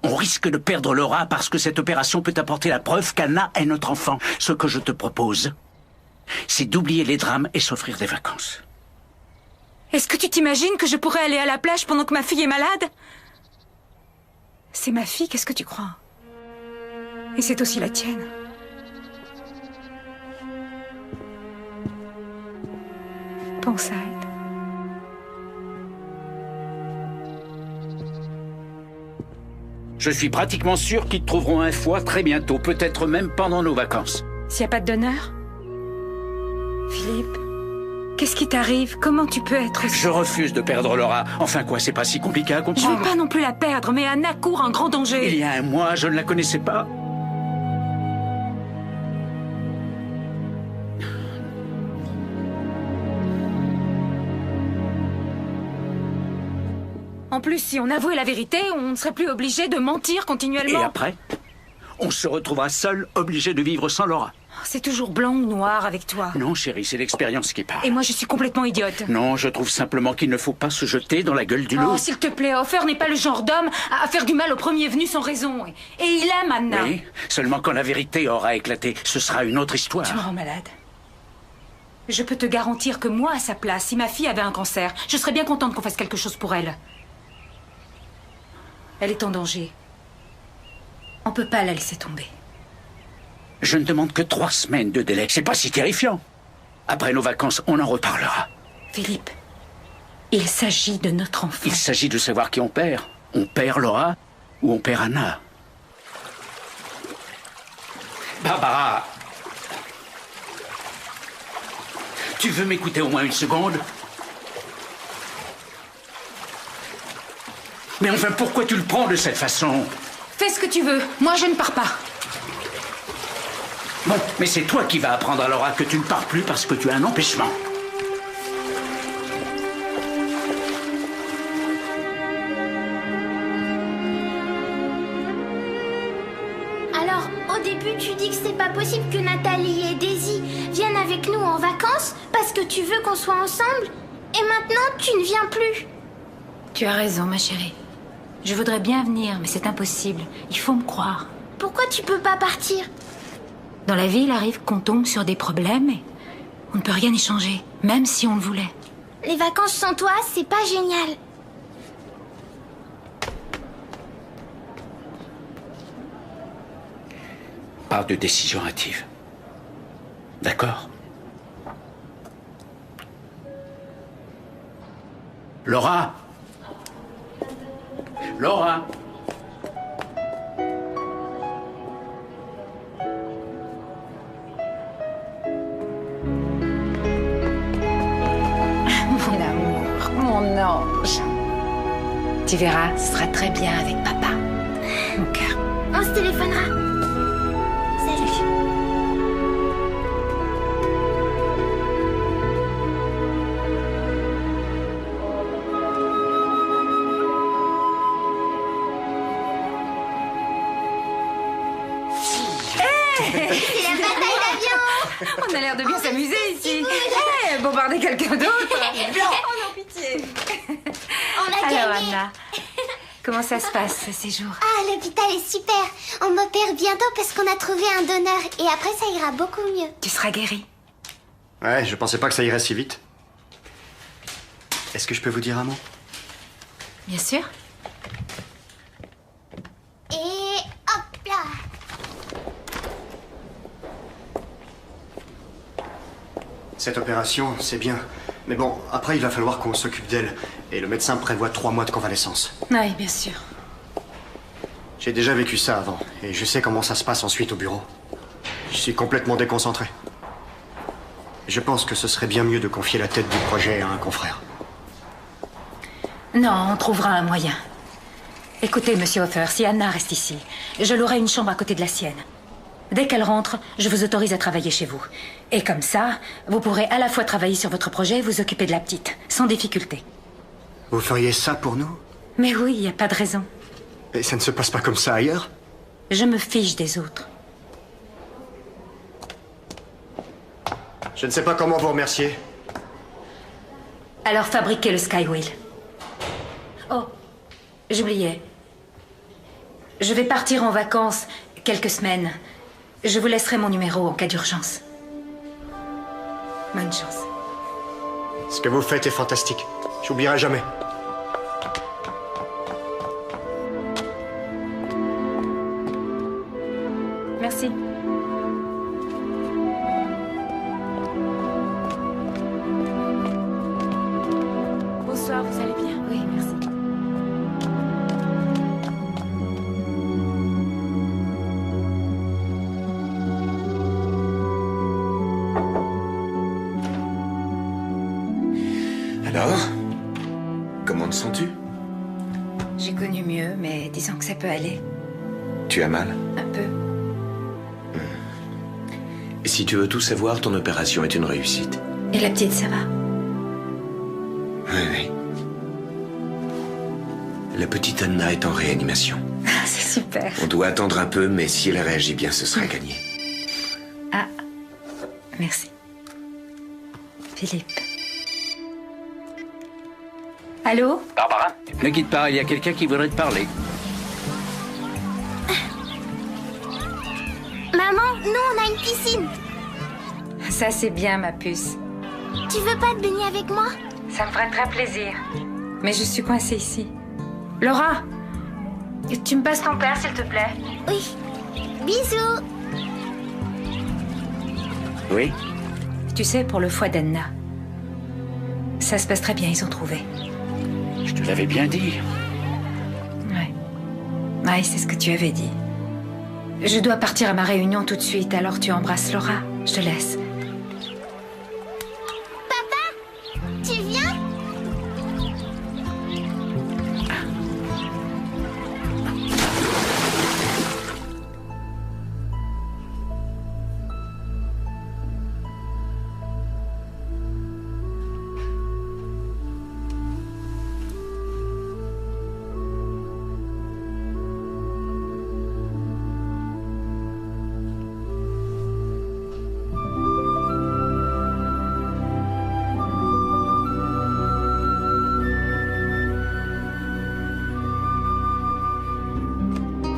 On risque de perdre Laura parce que cette opération peut apporter la preuve qu'Anna est notre enfant. Ce que je te propose, c'est d'oublier les drames et s'offrir des vacances. Est-ce que tu t'imagines que je pourrais aller à la plage pendant que ma fille est malade? C'est ma fille, qu'est-ce que tu crois? Et c'est aussi la tienne. Pense à elle. Je suis pratiquement sûr qu'ils te trouveront un foie très bientôt, peut-être même pendant nos vacances. S'il n'y a pas de donneur? Philippe, qu'est-ce qui t'arrive? Comment tu peux être aussi... Je refuse de perdre Laura. Enfin quoi, c'est pas si compliqué à Je comprendre. veux pas non plus la perdre, mais Anna court un grand danger. Il y a un mois, je ne la connaissais pas. En plus, si on avouait la vérité, on ne serait plus obligé de mentir continuellement. Et après, on se retrouvera seul, obligé de vivre sans Laura. C'est toujours blanc ou noir avec toi. Non, chérie, c'est l'expérience qui parle. Et moi, je suis complètement idiote. Non, je trouve simplement qu'il ne faut pas se jeter dans la gueule du loup. Oh, s'il te plaît, Hofer n'est pas le genre d'homme à faire du mal au premier venu sans raison. Et il aime Anna. Oui, seulement quand la vérité aura éclaté, ce sera une autre histoire. Tu me rends malade. Je peux te garantir que moi, à sa place, si ma fille avait un cancer, je serais bien contente qu'on fasse quelque chose pour elle. Elle est en danger. On peut pas la laisser tomber. Je ne demande que 3 semaines de délai. C'est pas si terrifiant. Après nos vacances, on en reparlera. Philippe, il s'agit de notre enfant. Il s'agit de savoir qui on perd. On perd Laura ou on perd Anna. Barbara, tu veux m'écouter au moins une seconde? Mais enfin, pourquoi tu le prends de cette façon? Fais ce que tu veux. Moi, je ne pars pas. Bon, mais c'est toi qui vas apprendre à Laura que tu ne pars plus parce que tu as un empêchement. Alors, au début, tu dis que c'est pas possible que Nathalie et Daisy viennent avec nous en vacances parce que tu veux qu'on soit ensemble. Et maintenant, tu ne viens plus. Tu as raison, ma chérie. Je voudrais bien venir, mais c'est impossible. Il faut me croire. Pourquoi tu peux pas partir? Dans la vie, il arrive qu'on tombe sur des problèmes et on ne peut rien y changer, même si on le voulait. Les vacances sans toi, c'est pas génial. Pas de décision hâtive. D'accord? Laura? Laura? Mon amour, mon ange. Tu verras, ce sera très bien avec papa. Mon cœur. On se téléphonera. Salut. C'est la bataille On a l'air de bien s'amuser ici. Eh, bombarder quelqu'un d'autre. Oh non, pitié. On a Alors, gagné. Anna, comment ça se passe ce séjour? Ah, l'hôpital est super. On m'opère bientôt parce qu'on a trouvé un donneur. Et après, ça ira beaucoup mieux. Tu seras guérie. Ouais, je pensais pas que ça irait si vite. Est-ce que je peux vous dire un mot? Bien sûr. Et hop là. Cette opération, c'est bien. Mais bon, après, il va falloir qu'on s'occupe d'elle. Et le médecin prévoit 3 mois de convalescence. Oui, bien sûr. J'ai déjà vécu ça avant. Et je sais comment ça se passe ensuite au bureau. Je suis complètement déconcentré. Je pense que ce serait bien mieux de confier la tête du projet à un confrère. Non, on trouvera un moyen. Écoutez, monsieur Hofer, si Anna reste ici, je louerai une chambre à côté de la sienne. Dès qu'elle rentre, je vous autorise à travailler chez vous. Et comme ça, vous pourrez à la fois travailler sur votre projet et vous occuper de la petite, sans difficulté. Vous feriez ça pour nous? Mais oui, il n'y a pas de raison. Et ça ne se passe pas comme ça ailleurs? Je me fiche des autres. Je ne sais pas comment vous remercier. Alors fabriquez le Skywheel. Oh, j'oubliais. Je vais partir en vacances quelques semaines. Je vous laisserai mon numéro en cas d'urgence. Bonne chance. Ce que vous faites est fantastique. J'oublierai jamais. Merci. Bonsoir, vous allez bien? Oui, merci. Alors? Comment te sens-tu? J'ai connu mieux, mais disons que ça peut aller. Tu as mal? Un peu. Si tu veux tout savoir, ton opération est une réussite. Et la petite, ça va? Oui, oui. La petite Anna est en réanimation. Ah, c'est super. On doit attendre un peu, mais si elle réagit bien, ce sera gagné. Ah, merci. Philippe. Allô? Barbara? Ne quitte pas, il y a quelqu'un qui voudrait te parler. Maman, nous, on a une piscine. Ça, c'est bien, ma puce. Tu veux pas te baigner avec moi? Ça me ferait très plaisir. Mais je suis coincée ici. Laura, tu me passes ton père, s'il te plaît? Oui. Bisous. Oui? Tu sais, pour le foie d'Anna, ça se passe très bien, ils ont trouvé. Je te l'avais bien dit. Ouais. Ouais, c'est ce que tu avais dit. Je dois partir à ma réunion tout de suite, alors tu embrasses Laura. Je te laisse. Papa, tu viens?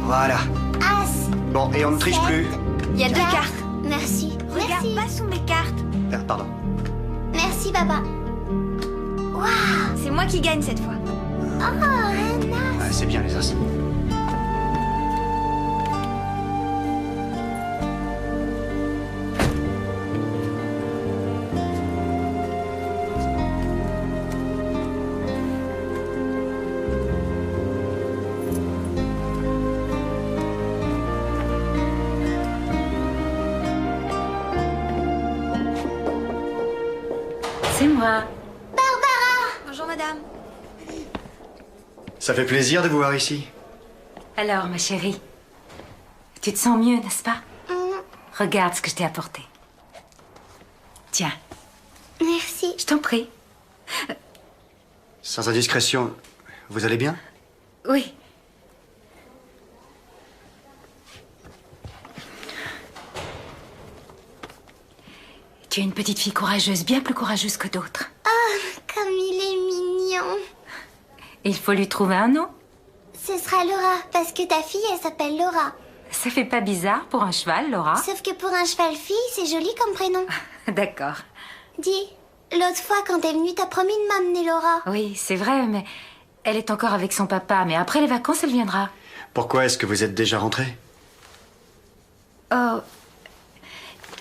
Voilà. As. Bon, et on ne triche plus. Il y a 2 cartes. Merci. Regarde Merci. pas sous mes cartes. Pardon. Merci, papa. Waouh. C'est moi qui gagne cette fois. Oh, Anna. Ouais, c'est bien les as. C'est moi. Bonjour madame. Ça fait plaisir de vous voir ici. Alors, ma chérie, tu te sens mieux, n'est-ce pas? Regarde ce que je t'ai apporté. Tiens, Merci. je t'en prie. Sans indiscrétion, vous allez bien? Oui. Tu es une petite fille courageuse, bien plus courageuse que d'autres. Oh, comme il est mignon. Il faut lui trouver un nom. Ce sera Laura, parce que ta fille, elle s'appelle Laura. Ça fait pas bizarre pour un cheval, Laura? Sauf que pour un cheval fille, c'est joli comme prénom. D'accord. Dis, l'autre fois quand t'es venue, t'as promis de m'amener Laura. Oui, c'est vrai, mais elle est encore avec son papa. Mais après les vacances, elle viendra. Pourquoi est-ce que vous êtes déjà rentré? Oh...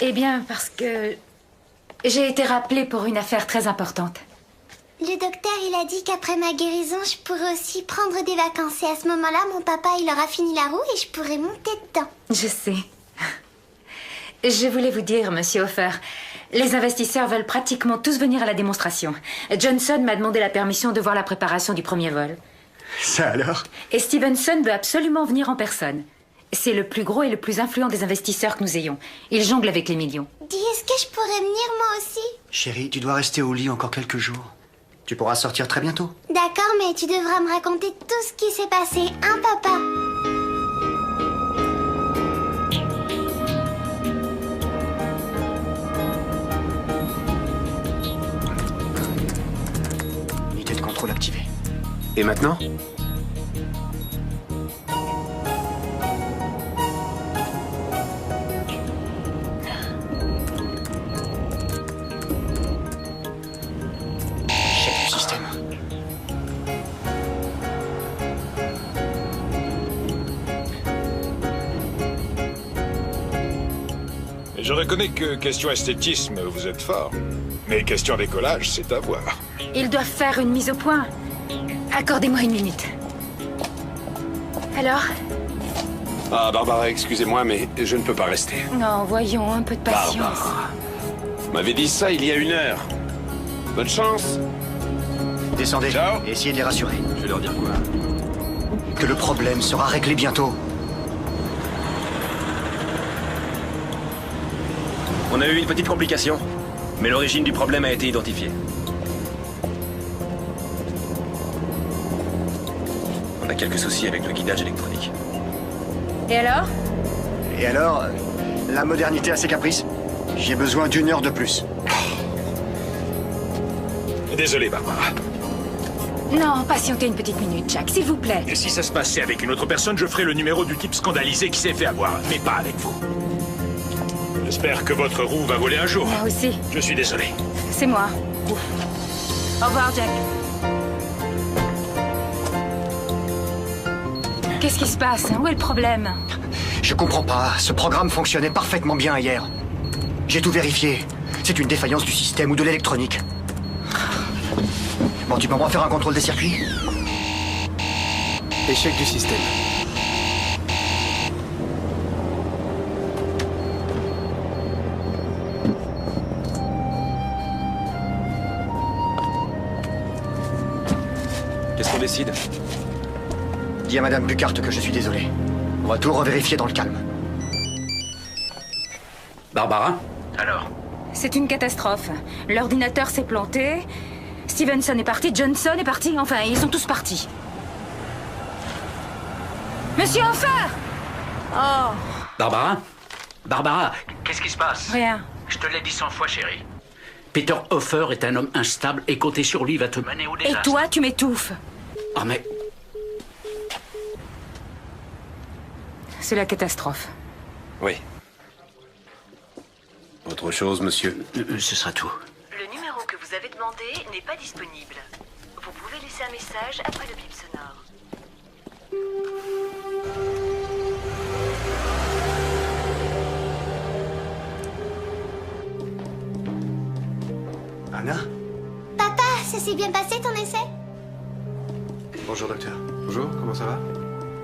Eh bien, parce que... j'ai été rappelée pour une affaire très importante. Le docteur, il a dit qu'après ma guérison, je pourrais aussi prendre des vacances. Et à ce moment-là, mon papa, il aura fini la roue et je pourrais monter dedans. Je sais. Je voulais vous dire, monsieur Hofer, les investisseurs veulent pratiquement tous venir à la démonstration. Johnson m'a demandé la permission de voir la préparation du premier vol. Ça alors? Et Stevenson veut absolument venir en personne. C'est le plus gros et le plus influent des investisseurs que nous ayons. Il jongle avec les millions. Dis, est-ce que je pourrais venir moi aussi? Chérie, tu dois rester au lit encore quelques jours. Tu pourras sortir très bientôt. D'accord, mais tu devras me raconter tout ce qui s'est passé, hein, papa? Unité de contrôle activée. Et maintenant? Chef du système. Je reconnais que question esthétisme, vous êtes fort. Mais question décollage, c'est à voir. Ils doivent faire une mise au point. Accordez-moi une minute. Alors? Ah, Barbara, excusez-moi, mais je ne peux pas rester. Non, voyons, un peu de patience. Barbara. Vous m'avez dit ça il y a 1 heure. Bonne chance. Descendez. Ciao. Et essayez de les rassurer. Je vais leur dire quoi? Que le problème sera réglé bientôt. On a eu une petite complication, mais l'origine du problème a été identifiée. On a quelques soucis avec le guidage électronique. Et alors? Et alors, la modernité a ses caprices. J'ai besoin d'1 heure de plus. Désolé, Barbara. Non, patientez une petite minute, Jack, s'il vous plaît. Et si ça se passait avec une autre personne, je ferais le numéro du type scandalisé qui s'est fait avoir, mais pas avec vous. J'espère que votre roue va voler un jour. Moi aussi. Je suis désolé. C'est moi. Au revoir, Jack. Qu'est-ce qui se passe? Où est le problème? Je comprends pas. Ce programme fonctionnait parfaitement bien hier. J'ai tout vérifié. C'est une défaillance du système ou de l'électronique. Bon, tu peux me refaire un contrôle des circuits? Échec du système. Qu'est-ce qu'on décide? Dis à Madame Bucart que je suis désolé. On va tout revérifier dans le calme. Barbara? Alors? C'est une catastrophe. L'ordinateur s'est planté. Stevenson est parti, Johnson est parti. Enfin, ils sont tous partis. Monsieur Hofer! Oh! Barbara? Barbara, qu'est-ce qui se passe? Rien. Je te l'ai dit 100 fois, chérie. Peter Hofer est un homme instable et compter sur lui va te mener au désastre. Et toi, tu m'étouffes. Ah, mais... C'est la catastrophe. Oui. Autre chose, monsieur? Ce sera tout. Le numéro que vous avez demandé n'est pas disponible. Vous pouvez laisser un message après le bip sonore. Anna? Papa, ça s'est bien passé ton essai? Bonjour, docteur. Bonjour, comment ça va?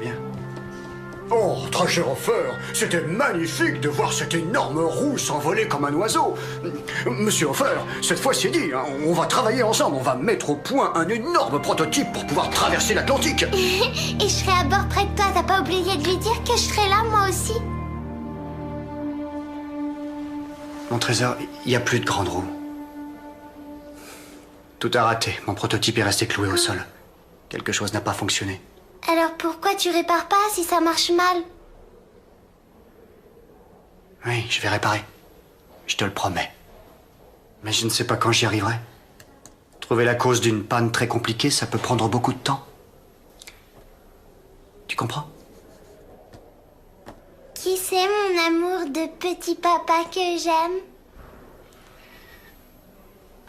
Bien. Oh, très cher Hofer, c'était magnifique de voir cette énorme roue s'envoler comme un oiseau. Monsieur Hofer, cette fois c'est dit, hein, on va travailler ensemble, on va mettre au point un énorme prototype pour pouvoir traverser l'Atlantique. Et je serai à bord près de toi, t'as pas oublié de lui dire que je serai là moi aussi? Mon trésor, il n'y a plus de grande roue. Tout a raté, mon prototype est resté cloué au sol. Quelque chose n'a pas fonctionné. Alors pourquoi tu répares pas si ça marche mal? Oui, je vais réparer. Je te le promets. Mais je ne sais pas quand j'y arriverai. Trouver la cause d'une panne très compliquée, ça peut prendre beaucoup de temps. Tu comprends? Qui c'est mon amour de petit papa que j'aime?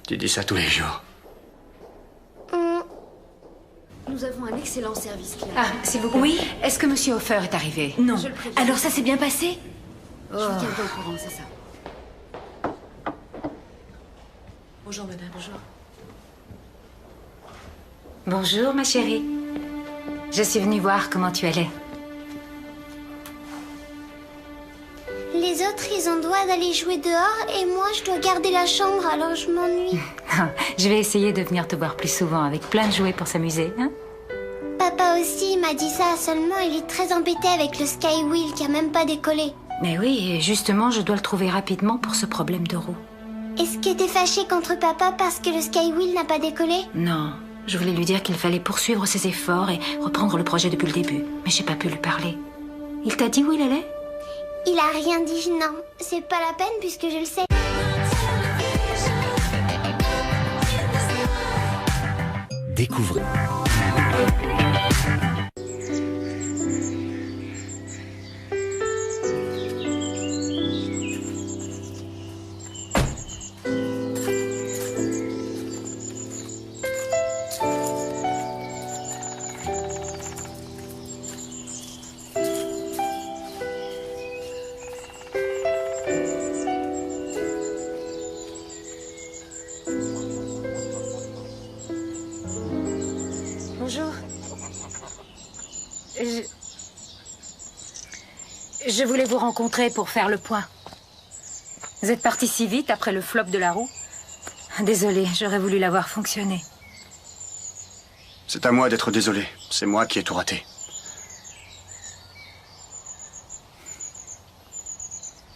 Tu dis ça tous les jours. Nous avons un excellent service, Claire. Ah, s'il vous plaît. Oui, est-ce que Monsieur Hofer est arrivé? Non. Alors ça s'est bien passé? Je vous tiendrai au courant, c'est ça. Bonjour, madame. Bonjour. Bonjour, ma chérie. Je suis venue voir comment tu allais. Les autres, ils ont droit d'aller jouer dehors et moi, je dois garder la chambre, alors je m'ennuie. Je vais essayer de venir te voir plus souvent avec plein de jouets pour s'amuser, hein? Papa aussi m'a dit ça, seulement il est très embêté avec le Skywheel qui a même pas décollé. Mais oui, et justement, je dois le trouver rapidement pour ce problème de roue. Est-ce que t'es fâché contre papa parce que le Skywheel n'a pas décollé? Non, je voulais lui dire qu'il fallait poursuivre ses efforts et reprendre le projet depuis le début, mais j'ai pas pu lui parler. Il t'a dit où il allait? Il a rien dit, non. C'est pas la peine puisque je le sais. Découvrez. Bonjour. Je voulais vous rencontrer pour faire le point. Vous êtes parti si vite après le flop de la roue. Désolée, j'aurais voulu la voir fonctionner. C'est à moi d'être désolé. C'est moi qui ai tout raté.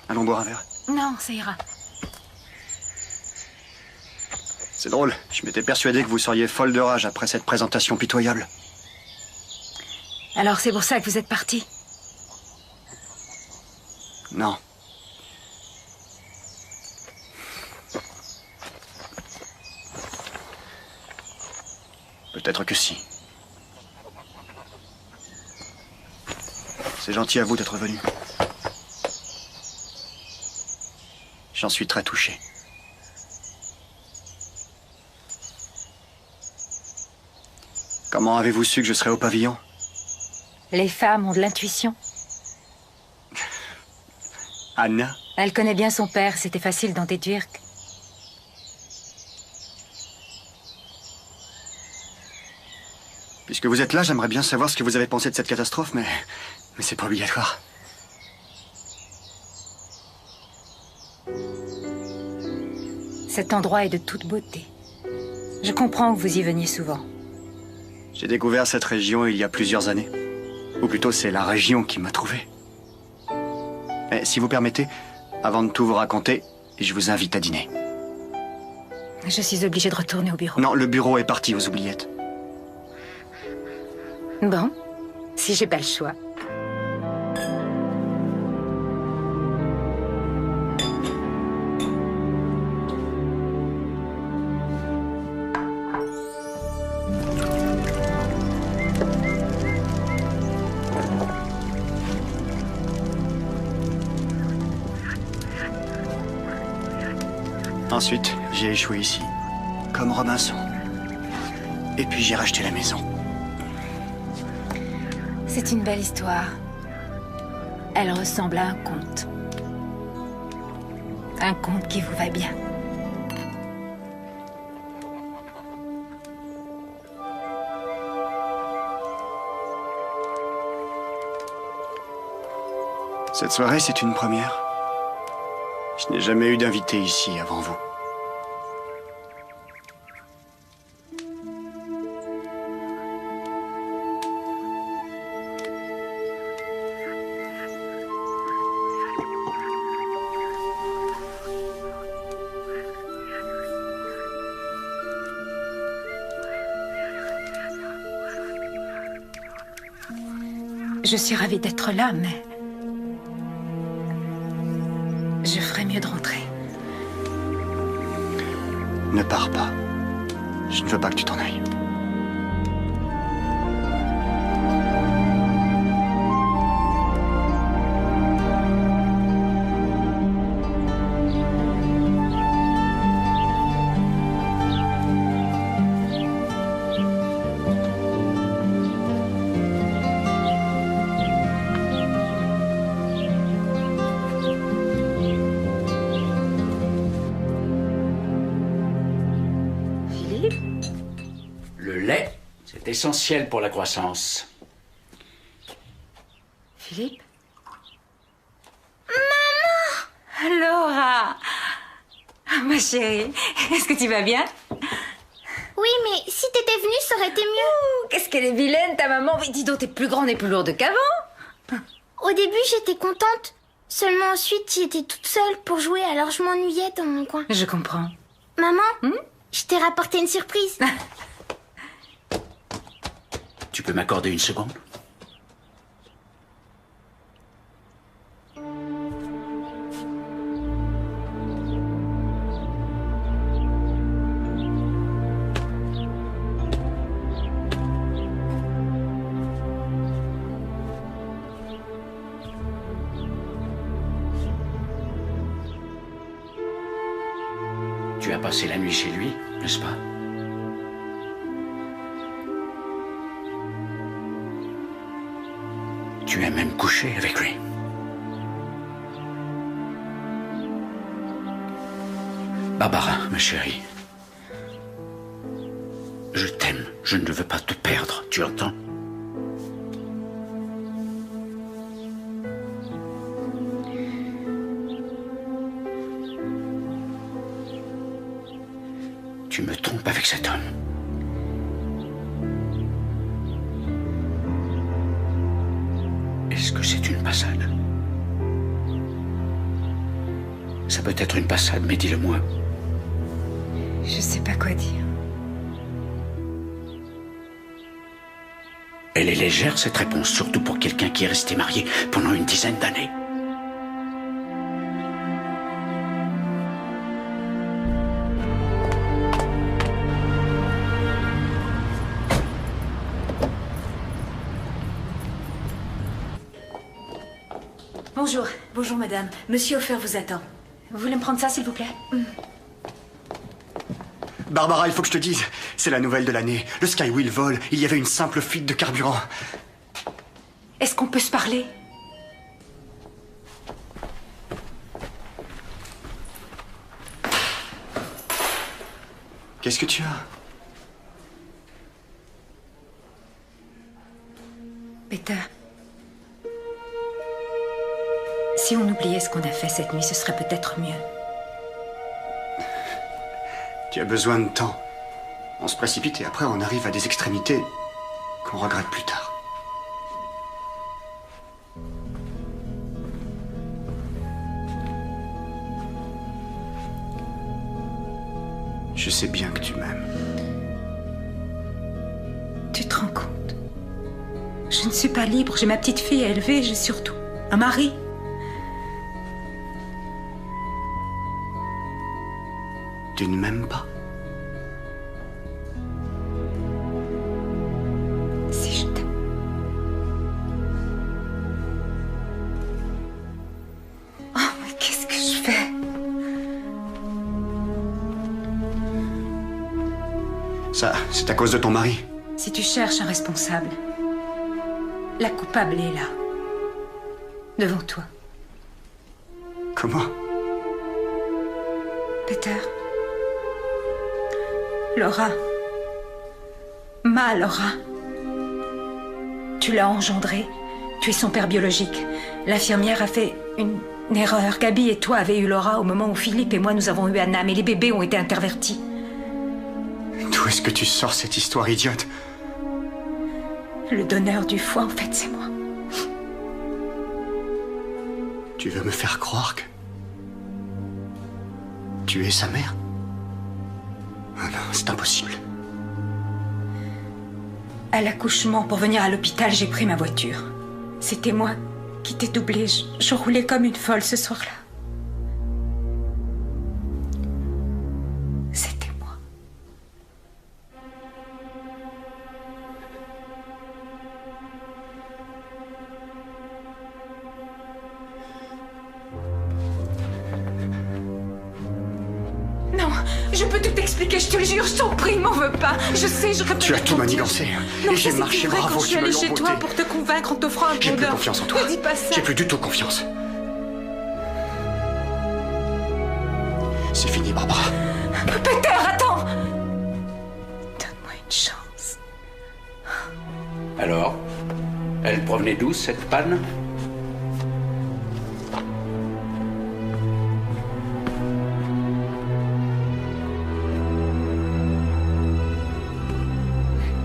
Allons boire un verre. Non, ça ira. C'est drôle, je m'étais persuadé que vous seriez folle de rage après cette présentation pitoyable. Alors c'est pour ça que vous êtes parti? Non. Peut-être que si. C'est gentil à vous d'être venu. J'en suis très touché. Comment avez-vous su que je serais au pavillon? Les femmes ont de l'intuition. Anna? Elle connaît bien son père, c'était facile d'en déduire. Puisque vous êtes là, j'aimerais bien savoir ce que vous avez pensé de cette catastrophe, mais c'est pas obligatoire. Cet endroit est de toute beauté. Je comprends que vous y veniez souvent. J'ai découvert cette région il y a plusieurs années. Ou plutôt, c'est la région qui m'a trouvé. Mais si vous permettez, avant de tout vous raconter, je vous invite à dîner. Je suis obligée de retourner au bureau. Non, le bureau est parti aux oubliettes. Bon, si j'ai pas le choix. Ensuite, j'ai échoué ici, comme Robinson. Et puis j'ai racheté la maison. C'est une belle histoire. Elle ressemble à un conte. Un conte qui vous va bien. Cette soirée, c'est une première. Je n'ai jamais eu d'invité ici avant vous. Je suis ravie d'être là, mais... je ferais mieux de rentrer. Ne pars pas. Je ne veux pas que tu t'en ailles. C'est essentiel pour la croissance. Philippe? Maman! Laura! Ma chérie, est-ce que tu vas bien? Oui, mais si t'étais venue, ça aurait été mieux. Ouh, qu'est-ce qu'elle est vilaine, ta maman. Mais dis donc, t'es plus grande et plus lourde qu'avant. Au début, j'étais contente. Seulement ensuite, j'étais toute seule pour jouer, alors je m'ennuyais dans mon coin. Je comprends. Maman, je t'ai rapporté une surprise. Tu peux m'accorder une seconde? Tu as passé la nuit chez lui, n'est-ce pas? Tu as même couché avec lui. Barbara, ma chérie. Je t'aime. Je ne veux pas te perdre. Tu entends? Tu me trompes avec cet homme. Est-ce que c'est une passade? Ça peut être une passade, mais dis-le-moi. Je sais pas quoi dire. Elle est légère, cette réponse, surtout pour quelqu'un qui est resté marié pendant une dizaine d'années. Bonjour. Bonjour, madame. Monsieur Hofer vous attend. Vous voulez me prendre ça, s'il vous plaît? Barbara, il faut que je te dise, c'est la nouvelle de l'année. Le Skywheel vole, il y avait une simple fuite de carburant. Est-ce qu'on peut se parler? Qu'est-ce que tu as? Peter. Si on oubliait ce qu'on a fait cette nuit, ce serait peut-être mieux. Tu as besoin de temps. On se précipite et après on arrive à des extrémités qu'on regrette plus tard. Je sais bien que tu m'aimes. Tu te rends compte? Je ne suis pas libre, j'ai ma petite fille à élever, j'ai surtout un mari. Tu ne m'aimes pas? Si je t'aime. Oh, mais qu'est-ce que je fais? Ça, c'est à cause de ton mari. Si tu cherches un responsable, la coupable est là. Devant toi. Comment? Peter. Laura. Ma Laura. Tu l'as engendrée. Tu es son père biologique. L'infirmière a fait une erreur. Gabi et toi avez eu Laura au moment où Philippe et moi nous avons eu Anna, mais les bébés ont été intervertis. D'où est-ce que tu sors cette histoire idiote? Le donneur du foie, en fait, c'est moi. Tu veux me faire croire que... tu es sa mère? Oh non, c'est impossible. À l'accouchement, pour venir à l'hôpital, j'ai pris ma voiture. C'était moi qui t'ai doublée. Je roulais comme une folle ce soir-là. C'était moi. je peux tout expliquer, je te le jure, je t'en prie, m'en veux pas. Je sais, je répète. Tu as tout manigancé. Et j'ai marché, bravo, tu me l'as chez toi pour te convaincre en t'offrant un J'ai bon plus d'heure. confiance en toi. Ne dis pas ça. J'ai plus du tout confiance. C'est fini, Barbara. Peter, attends. Donne-moi une chance. Alors, elle provenait d'où, cette panne?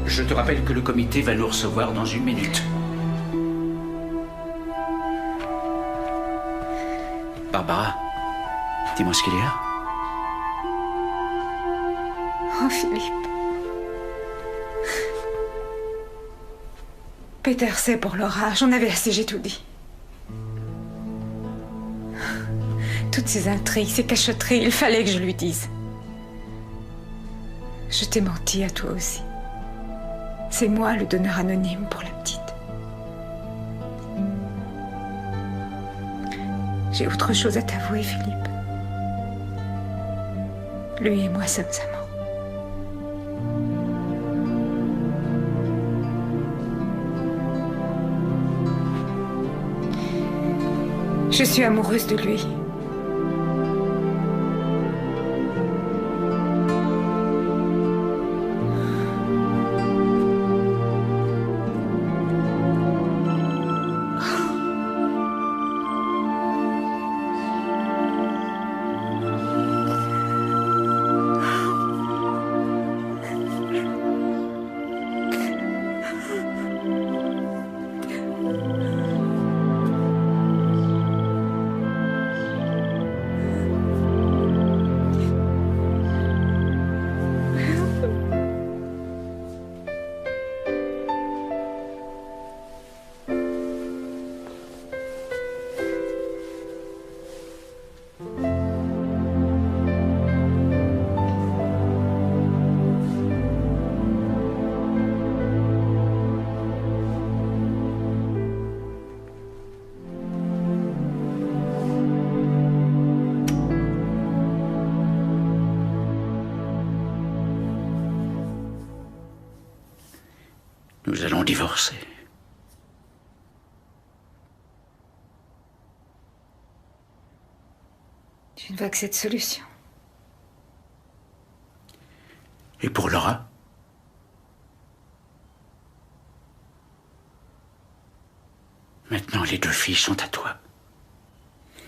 Je te rappelle que le comité va nous recevoir dans 1 minute. Barbara, dis-moi ce qu'il y a. Oh, Philippe. Peter sait pour Laura, j'en avais assez, j'ai tout dit. Toutes ces intrigues, ces cachotteries, il fallait que je lui dise. Je t'ai menti à toi aussi. C'est moi le donneur anonyme pour la petite. J'ai autre chose à t'avouer, Philippe. Lui et moi sommes amants. Je suis amoureuse de lui. Nous allons divorcer. Tu ne vois que cette solution. Et pour Laura? Maintenant, les 2 filles sont à toi.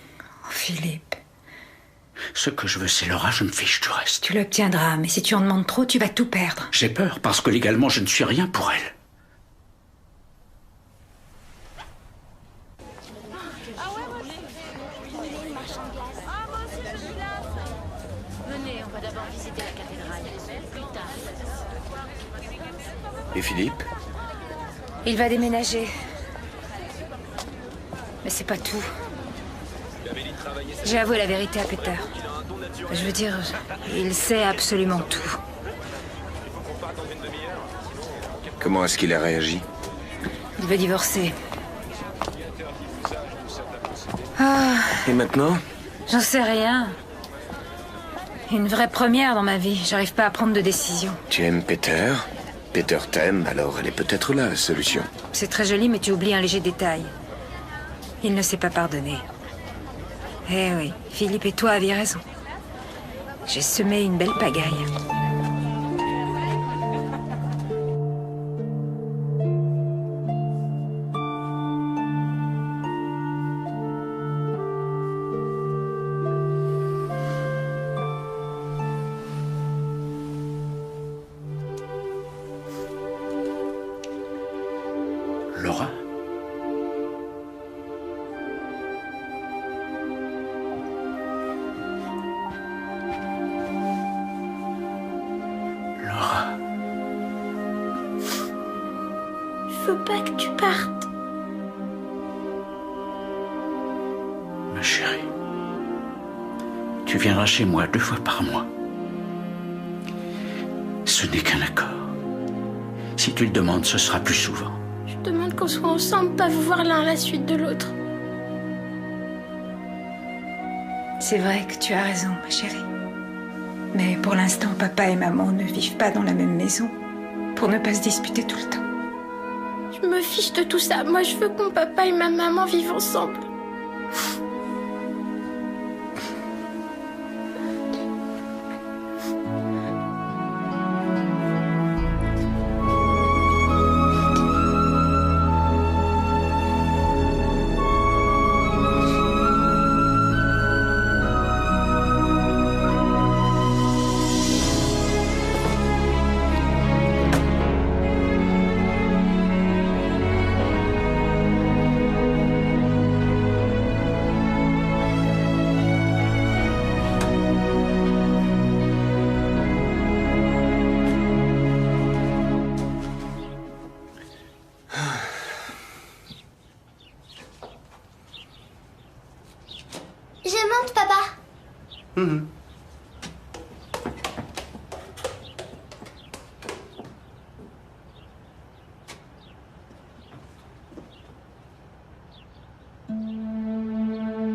Oh, Philippe. Ce que je veux, c'est Laura, je me fiche du reste. Tu l'obtiendras, mais si tu en demandes trop, tu vas tout perdre. J'ai peur, parce que légalement, je ne suis rien pour elle. Venez, on va d'abord visiter la cathédrale. Plus tard. Et Philippe? Il va déménager. Mais c'est pas tout. J'ai avoué la vérité à Peter. Je veux dire, il sait absolument tout. Comment est-ce qu'il a réagi? Il veut divorcer. Ah, Et maintenant? j'en sais rien. Une vraie première dans ma vie. J'arrive pas à prendre de décision. Tu aimes Peter? Peter t'aime, alors elle est peut-être là, la solution. C'est très joli, mais tu oublies un léger détail. Il ne s'est pas pardonné. Eh oui, Philippe et toi aviez raison. J'ai semé une belle pagaille. Laura? Laura. Je veux pas que tu partes. Ma chérie, tu viendras chez moi 2 fois par mois. Ce n'est qu'un accord. Si tu le demandes, ce sera plus souvent. Je demande qu'on soit ensemble, pas vous voir l'un à la suite de l'autre. C'est vrai que tu as raison, ma chérie. Mais pour l'instant, papa et maman ne vivent pas dans la même maison, pour ne pas se disputer tout le temps. Je me fiche de tout ça. Moi, je veux que mon papa et ma maman vivent ensemble.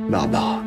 Barbara.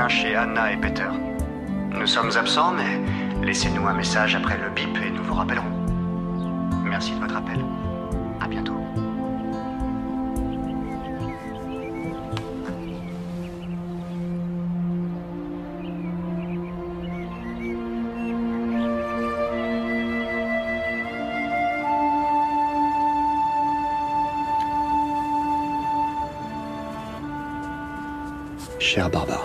Chez Anna et Peter. Nous sommes absents, mais laissez-nous un message après le bip et nous vous rappellerons. Merci de votre appel. À bientôt. Chère Barbara.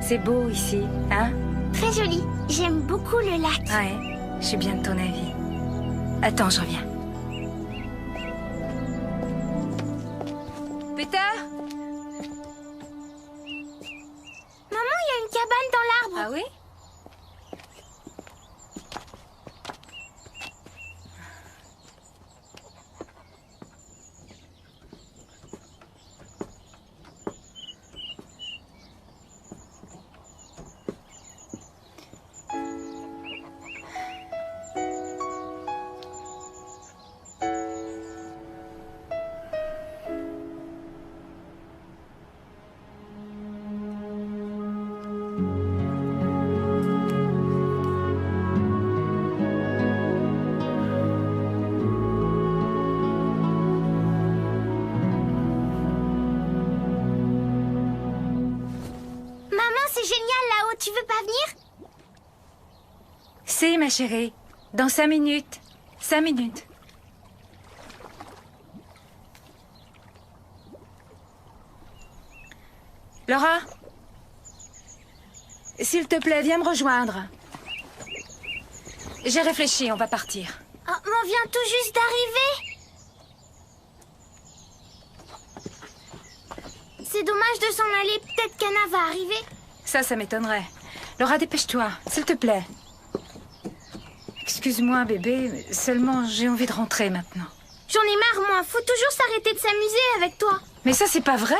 C'est beau ici, hein? Très joli. J'aime beaucoup le lac. Ouais, je suis bien de ton avis. Attends, je reviens. Peter? Maman, il y a une cabane dans l'arbre. Ah oui? Maman, c'est génial là-haut. Tu veux pas venir? Si, ma chérie. Dans 5 minutes. 5 minutes. Laura? S'il te plaît, viens me rejoindre. J'ai réfléchi, on va partir. Oh, mais on vient tout juste d'arriver. C'est dommage de s'en aller. Peut-être qu'Anna va arriver. Ça m'étonnerait. Laura, dépêche-toi, s'il te plaît. Excuse-moi, bébé, mais seulement j'ai envie de rentrer maintenant. J'en ai marre, moi. Faut toujours s'arrêter de s'amuser avec toi. Mais ça, c'est pas vrai.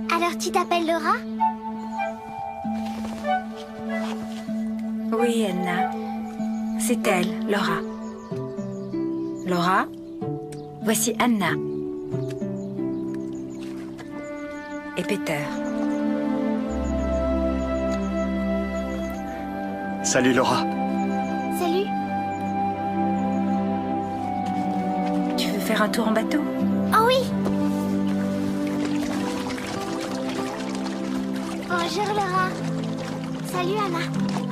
Alors tu t'appelles Laura? Oui, Anna. C'est elle, Laura. Laura, voici Anna. Et Peter. Salut Laura. Salut. Tu veux faire un tour en bateau? Oh oui. Bonjour Laura. Salut Anna.